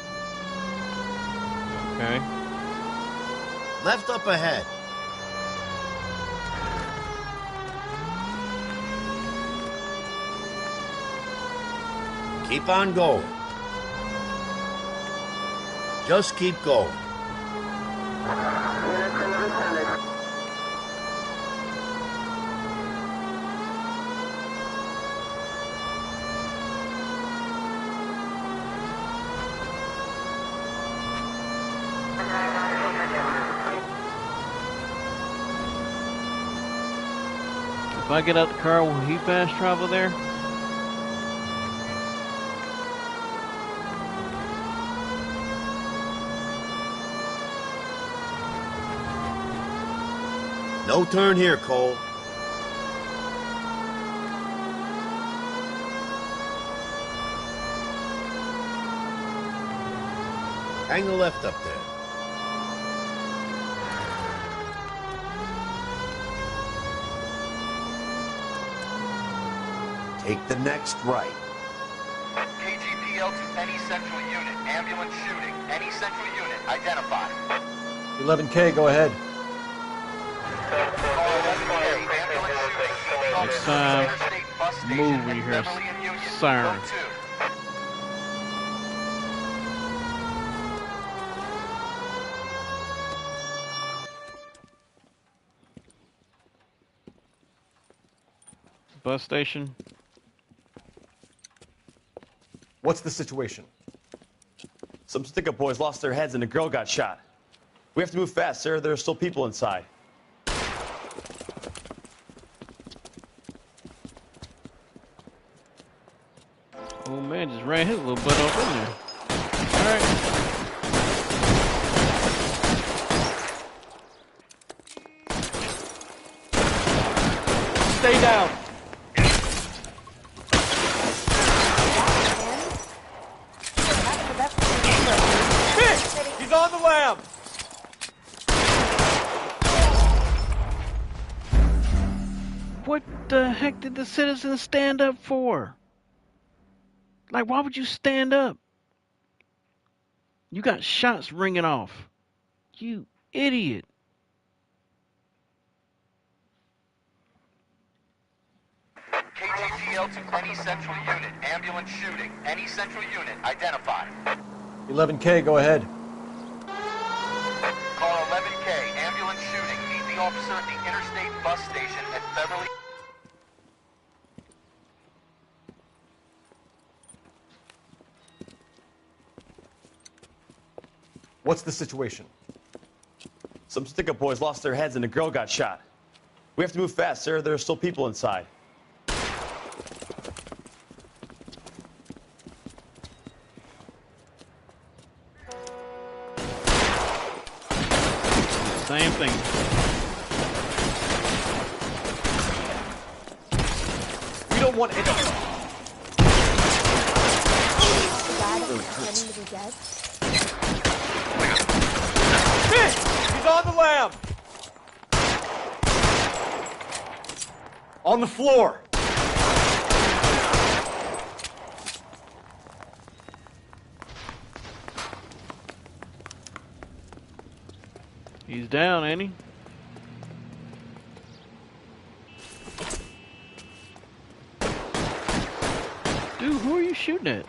Okay. Left up ahead. Keep on going. Just keep going. If I get out the car, will he fast travel there? No turn here, Cole. Hang the left up there. Take the next right. KGPL to any central unit. Ambulance shooting. Any central unit. Identified. 11K, go ahead. Next time, move when you hear a siren. Bus station. What's the situation? Some stick-up boys lost their heads and a girl got shot. We have to move fast, sir. There are still people inside. Oh man, just ran his little butt off in there. Alright. Stay down. He's on the lam! What the heck did the citizens stand up for? Like, why would you stand up? You got shots ringing off. You idiot. KGPL to any central unit. Ambulance shooting. Any central unit. Identified. 11K, go ahead. Car 11K. Ambulance shooting. Meet the officer at the Interstate bus station at Beverly. What's the situation? Some stick-up boys lost their heads and a girl got shot. We have to move fast, sir. There are still people inside. Same thing. We don't want any. The guy that was pretending to be dead? He's on the lam! On the floor! He's down, ain't he? Dude, who are you shooting at?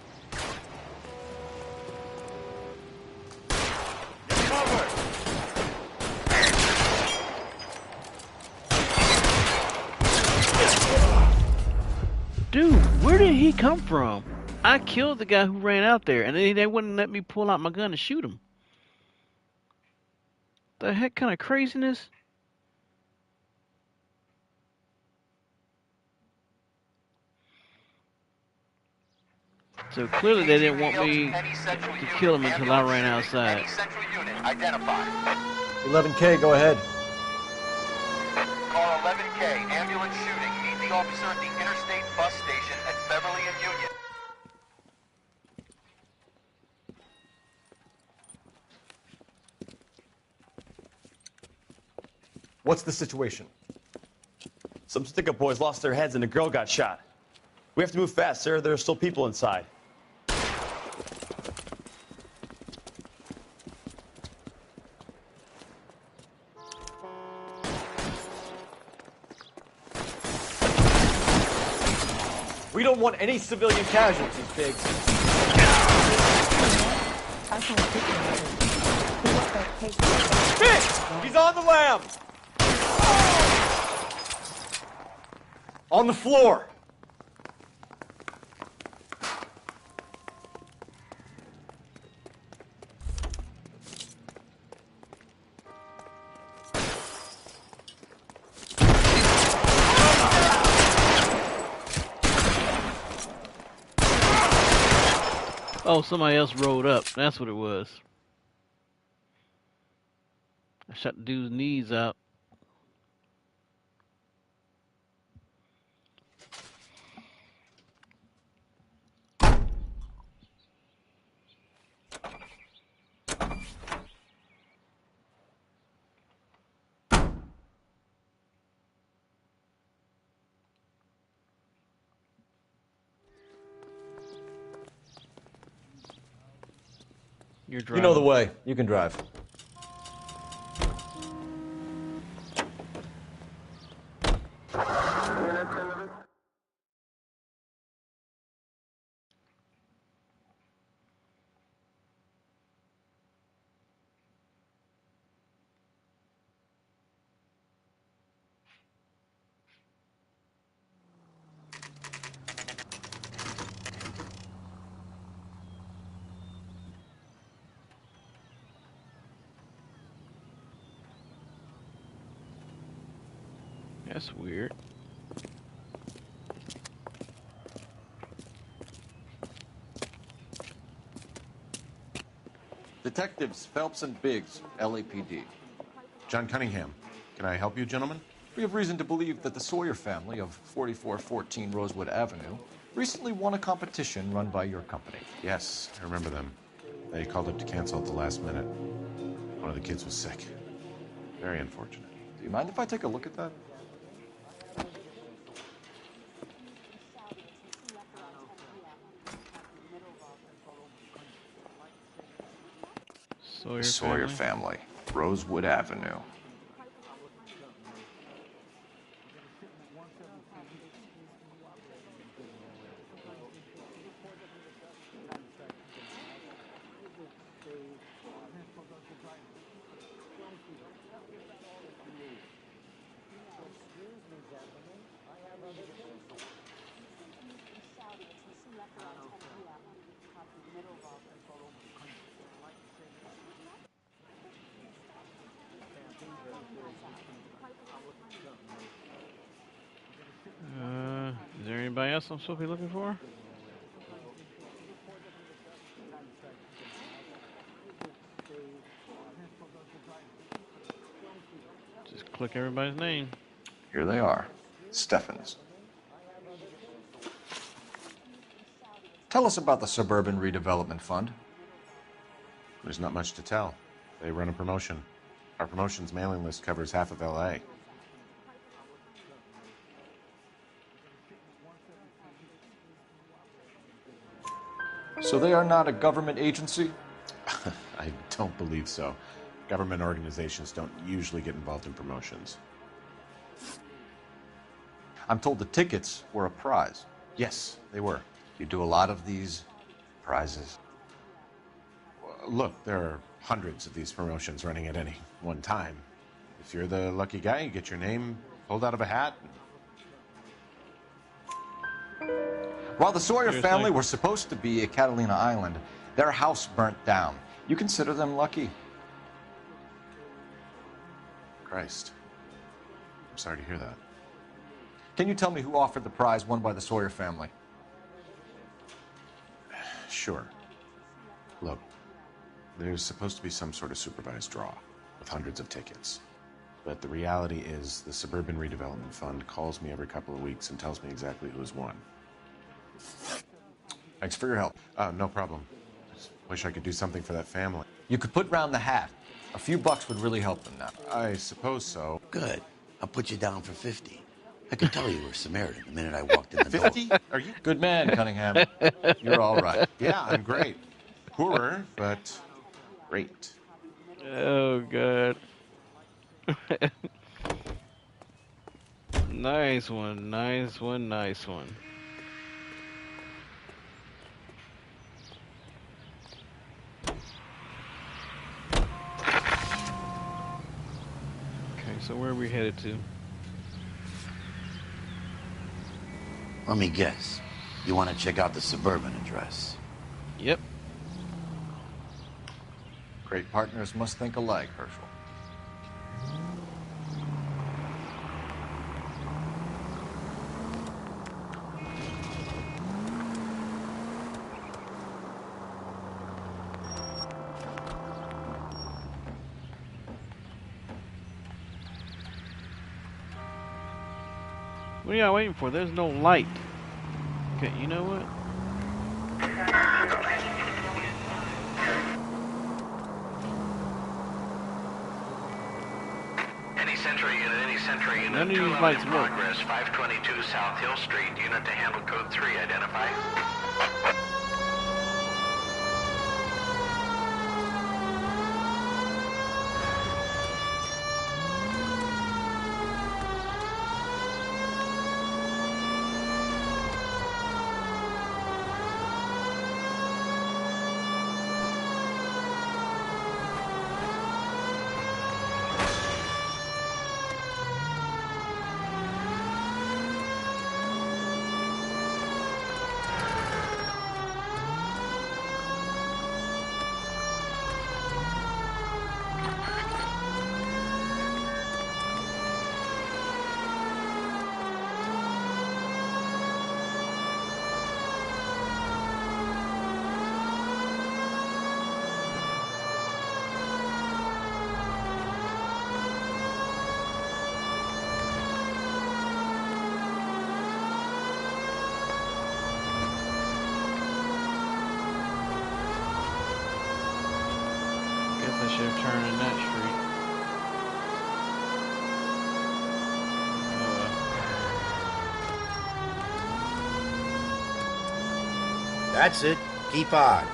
Dude, where did he come from? I killed the guy who ran out there, and they wouldn't let me pull out my gun and shoot him. The heck kind of craziness? So clearly they didn't want me to kill him until I ran outside. 11K, go ahead. Car 11K. Ambulance shooting. Meet the officer at the Interstate bus station at Beverly and Union. What's the situation? Some stick-up boys lost their heads and a girl got shot. We have to move fast, sir. There are still people inside. don't want any civilian casualties, Biggs. Biggs! He's on the lam! On the floor! Oh, somebody else rolled up. That's what it was. I shot the dude's knees out. You're driving. You know the way. You can drive. That's weird. Detectives Phelps and Biggs, LAPD. John Cunningham. Can I help you, gentlemen? We have reason to believe that the Sawyer family of 4414 Rosewood Avenue recently won a competition run by your company. Yes, I remember them. They called up to cancel at the last minute. One of the kids was sick. Very unfortunate. Do you mind if I take a look at that? Sawyer, Sawyer family. Rosewood Avenue. Is there anybody else I'm supposed to be looking for? Just click everybody's name. Here they are. Steffens. Tell us about the Suburban Redevelopment Fund. There's not much to tell. They run a promotion. Our promotion's mailing list covers half of LA. So they are not a government agency? I don't believe so. Government organizations don't usually get involved in promotions. I'm told the tickets were a prize. Yes, they were. You do a lot of these prizes. Look, there are hundreds of these promotions running at any one time. If you're the lucky guy, you get your name pulled out of a hat. While the Sawyer family were supposed to be at Catalina Island, their house burnt down. You consider them lucky? Christ. I'm sorry to hear that. Can you tell me who offered the prize won by the Sawyer family? Sure. Look, there's supposed to be some sort of supervised draw with hundreds of tickets. But the reality is the Suburban Redevelopment Fund calls me every couple of weeks and tells me exactly who's won. Thanks for your help. No problem. Just wish I could do something for that family. You could put round the hat. A few bucks would really help them now. I suppose so. Good. I'll put you down for 50. I could tell you were Samaritan the minute I walked in the door. 50? Are you? Good man, Cunningham. You're all right. Yeah, I'm great. Poorer, but great. Oh, God. Nice one, nice one, nice one. so where are we headed to? Let me guess. You want to check out the suburban address? Yep. Great partners must think alike, Herschel. What are y'all waiting for? There's no light. Okay, you know what? Any Central Unit, None of these 211 lights in work. progress, 522 South Hill Street, unit to handle code 3, identify. Guess I should have turned in that street. That's it. Keep on.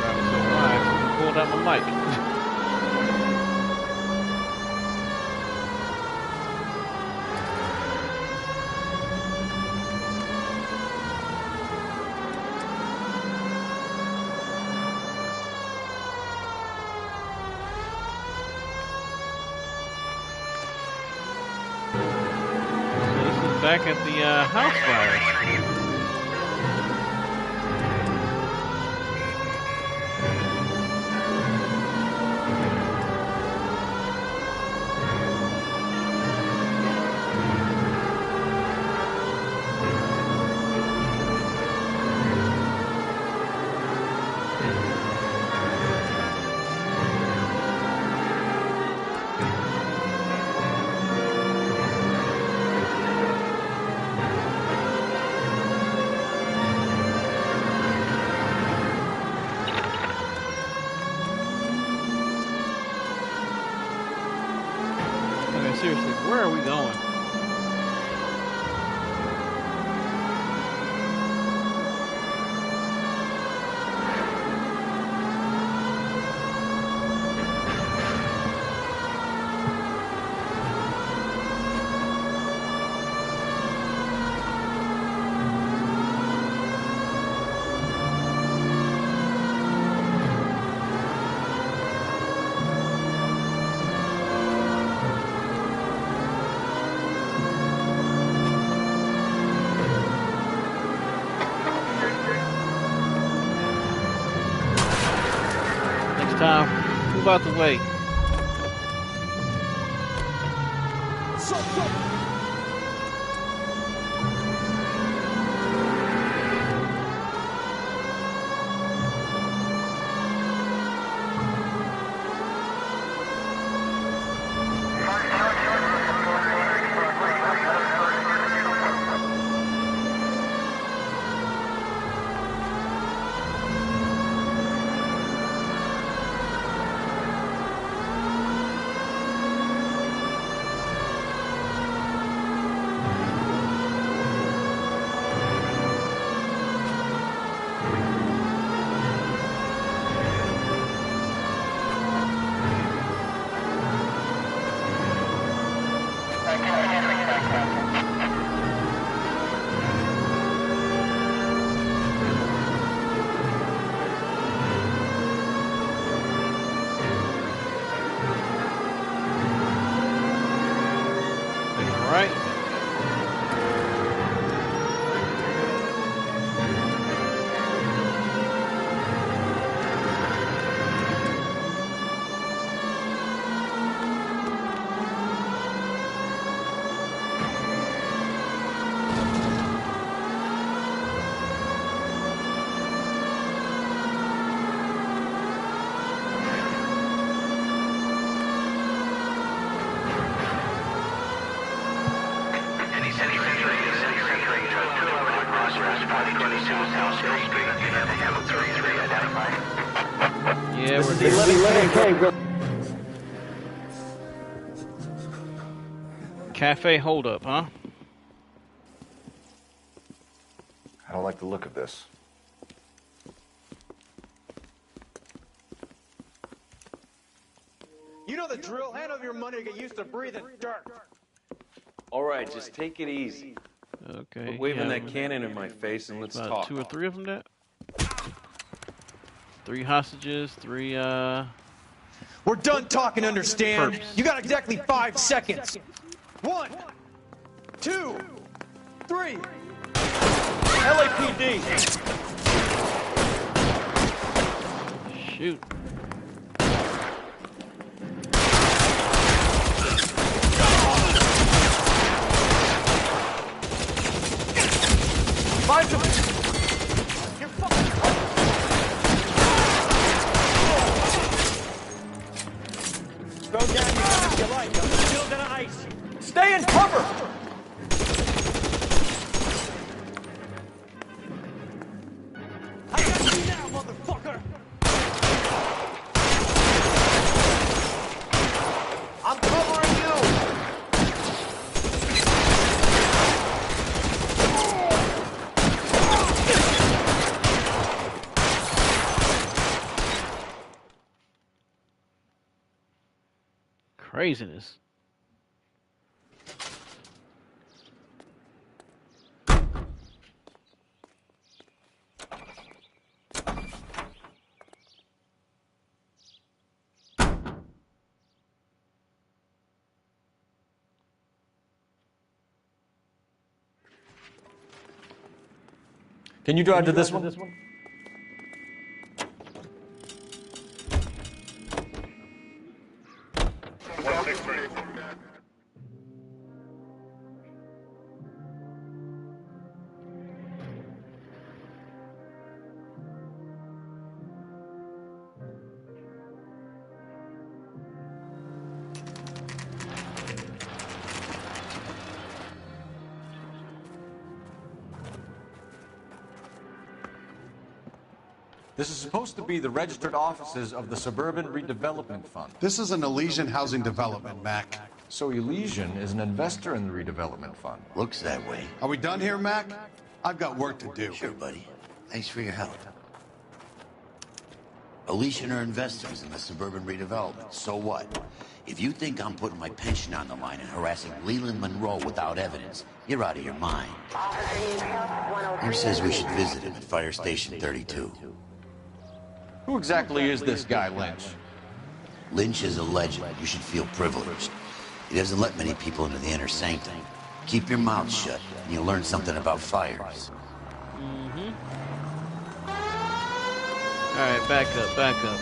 Driving so wide, I pulled out my mic. So this is back at the house fire. Okay, seriously, where are we going? Tom, move out the way. Yeah, This we're is the 11K. Bro. cafe holdup, huh? I don't like the look of this. You know the drill. Hand over your money to get used to breathing dirt. All right, just take it easy. Okay. Quit waving yeah, that cannon in my face and let's about talk. 2 or 3 of them. That 3 hostages, 3 We're done talking, understand? Perps. You got exactly 5 seconds. 1, 2, 3. LAPD. Shoot. Find him. Throw down your gun if you like. I'm still gonna ice you. Stay in cover. I got you now, motherfucker. I'm covering you. Craziness. Can you drive to this one? This is supposed to be the registered offices of the Suburban Redevelopment Fund. This is an Elysian housing development, Mac. So Elysian is an investor in the redevelopment fund. Looks that way. Are we done here, Mac? I've got work to do. Sure, buddy. Thanks for your help. Elysian are investors in the suburban redevelopment. So what? If you think I'm putting my pension on the line and harassing Leland Monroe without evidence, you're out of your mind. Here says we should visit him at Fire Station 32. Who exactly is this guy, Lynch? Lynch is a legend. You should feel privileged. He doesn't let many people into the inner sanctum. Keep your mouth shut, and you'll learn something about fires. Alright, back up, back up.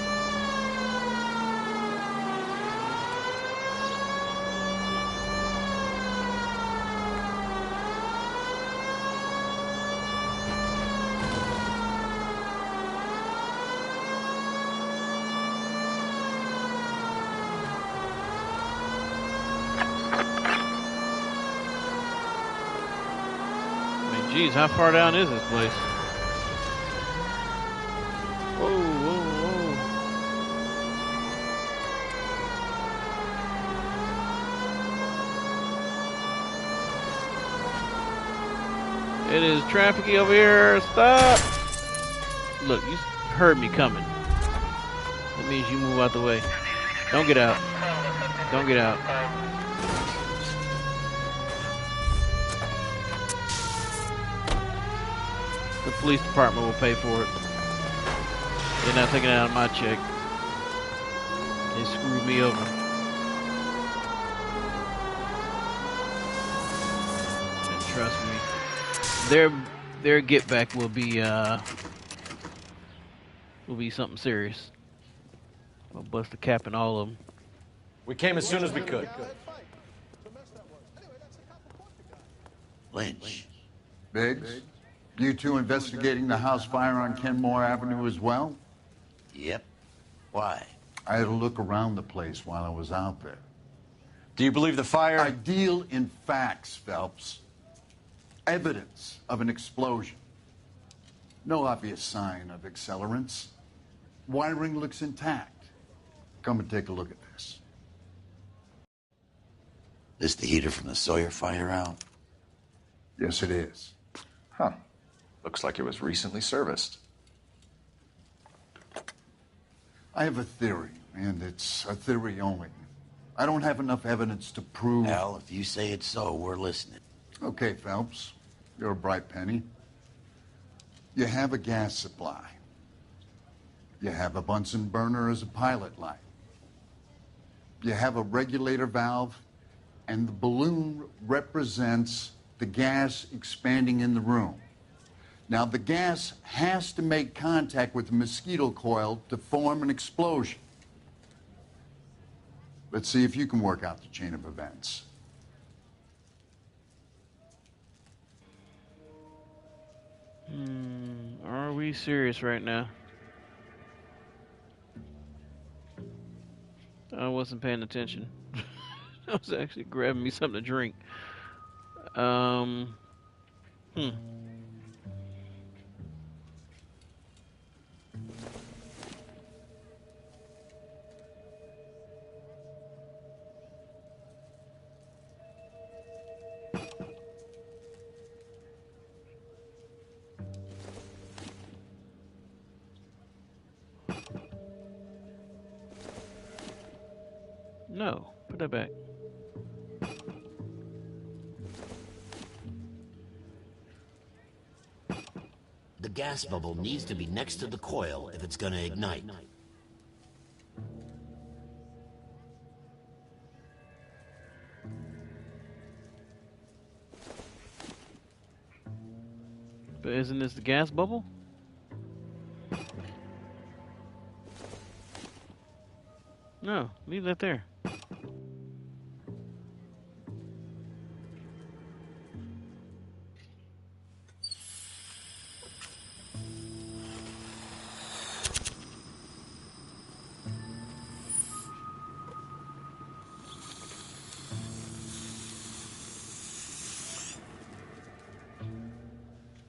Jeez, how far down is this place? Whoa, whoa, whoa. It is trafficy over here. Stop! Look, you heard me coming. That means you move out the way. Don't get out. Don't get out. The police department will pay for it. They're not taking it out of my check. They screwed me over. And trust me, their get back will be something serious. I'll bust a cap in all of them. We came as soon as we could. Lynch. Biggs? You two investigating the house fire on Kenmore Avenue as well? Yep. Why? I had a look around the place while I was out there. Do you believe the fire? I deal in facts, Phelps. Evidence of an explosion. No obvious sign of accelerants. Wiring looks intact. Come and take a look at this. This the heater from the Sawyer fire out? Yes, it is. Huh. Looks like it was recently serviced. I have a theory, and it's a theory only. I don't have enough evidence to prove... Al, if you say it's so, we're listening. Okay, Phelps. You're a bright penny. You have a gas supply. You have a Bunsen burner as a pilot light. You have a regulator valve, and the balloon represents the gas expanding in the room. Now, the gas has to make contact with the mosquito coil to form an explosion. Let's see if you can work out the chain of events. Are we serious right now? I wasn't paying attention. I was actually grabbing me something to drink. No, put that back. The gas bubble needs to be next to the coil if it's gonna ignite. But isn't this the gas bubble? No, leave that there.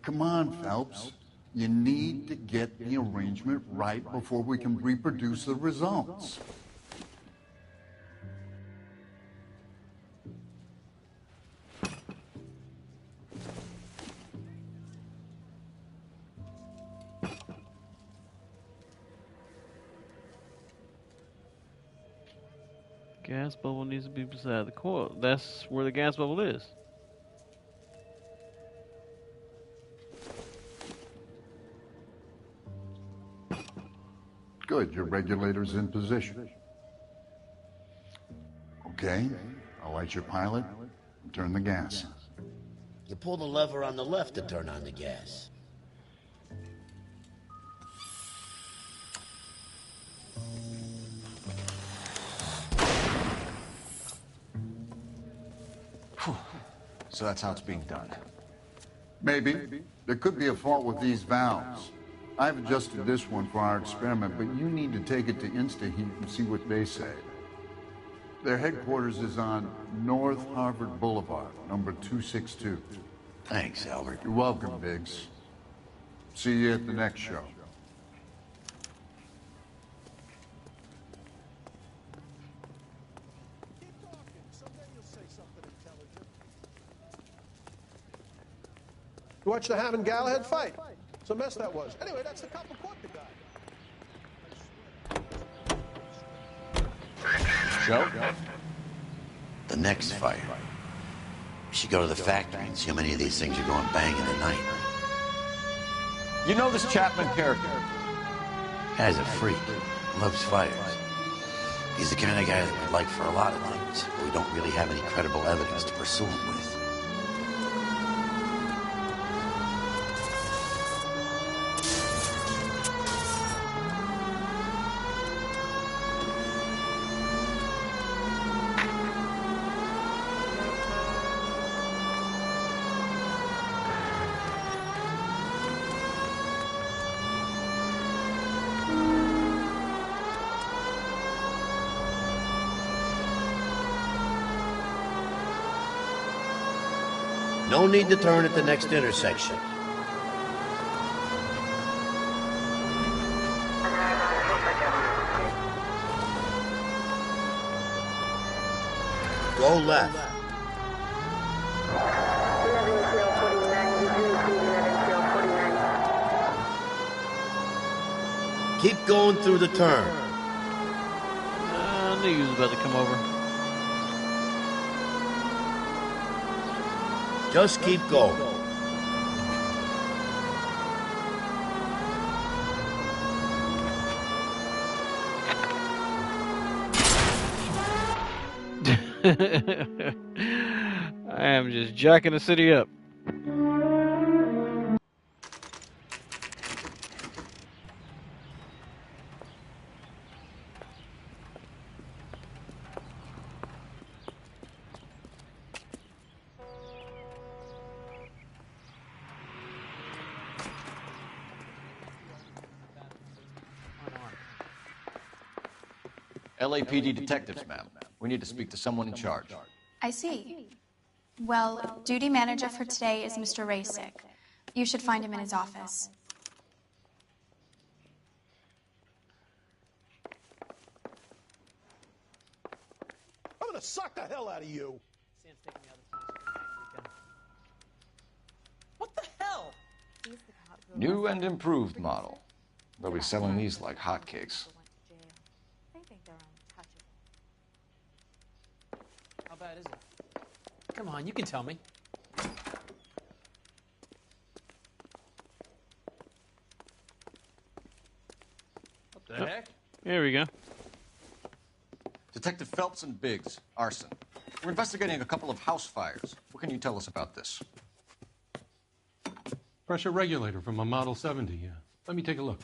Come on, Phelps. You need to get the arrangement right before we can reproduce the results. Gas bubble needs to be beside the coil. That's where the gas bubble is. Good, your regulator's in position. Okay, I'll light your pilot and turn the gas on. You pull the lever on the left to turn on the gas. So that's how it's being done. Maybe. There could be a fault with these valves. I've adjusted this one for our experiment, but you need to take it to InstaHeat and see what they say. Their headquarters is on North Harvard Boulevard, number 262. Thanks, Albert. You're welcome, Biggs. See you at the next show. You watched the Hammond Galahad fight. It's a mess that was. Anyway, that's the cop who caught the guy. Joe? The next fire. We should go to the factory and see how many of these things are going bang in the night. You know this Chapman character? Guy's a freak. Loves fires. He's the kind of guy that we'd like for a lot of things, but we don't really have any credible evidence to pursue him with. No need to turn at the next intersection. Go left. Keep going through the turn. I knew he was about to come over. Just keep going. I am just jacking the city up. LAPD detectives, ma'am. We need to speak to someone in charge. I see. Well, duty manager for today is Mr. Rasick. You should find him in his office. I'm gonna suck the hell out of you. What the hell? New and improved model. They'll be selling these like hotcakes. How bad is it? Come on, you can tell me. What the heck? Here we go. Detective Phelps and Biggs, arson. We're investigating a couple of house fires. What can you tell us about this? Pressure regulator from a Model 70, yeah. Let me take a look.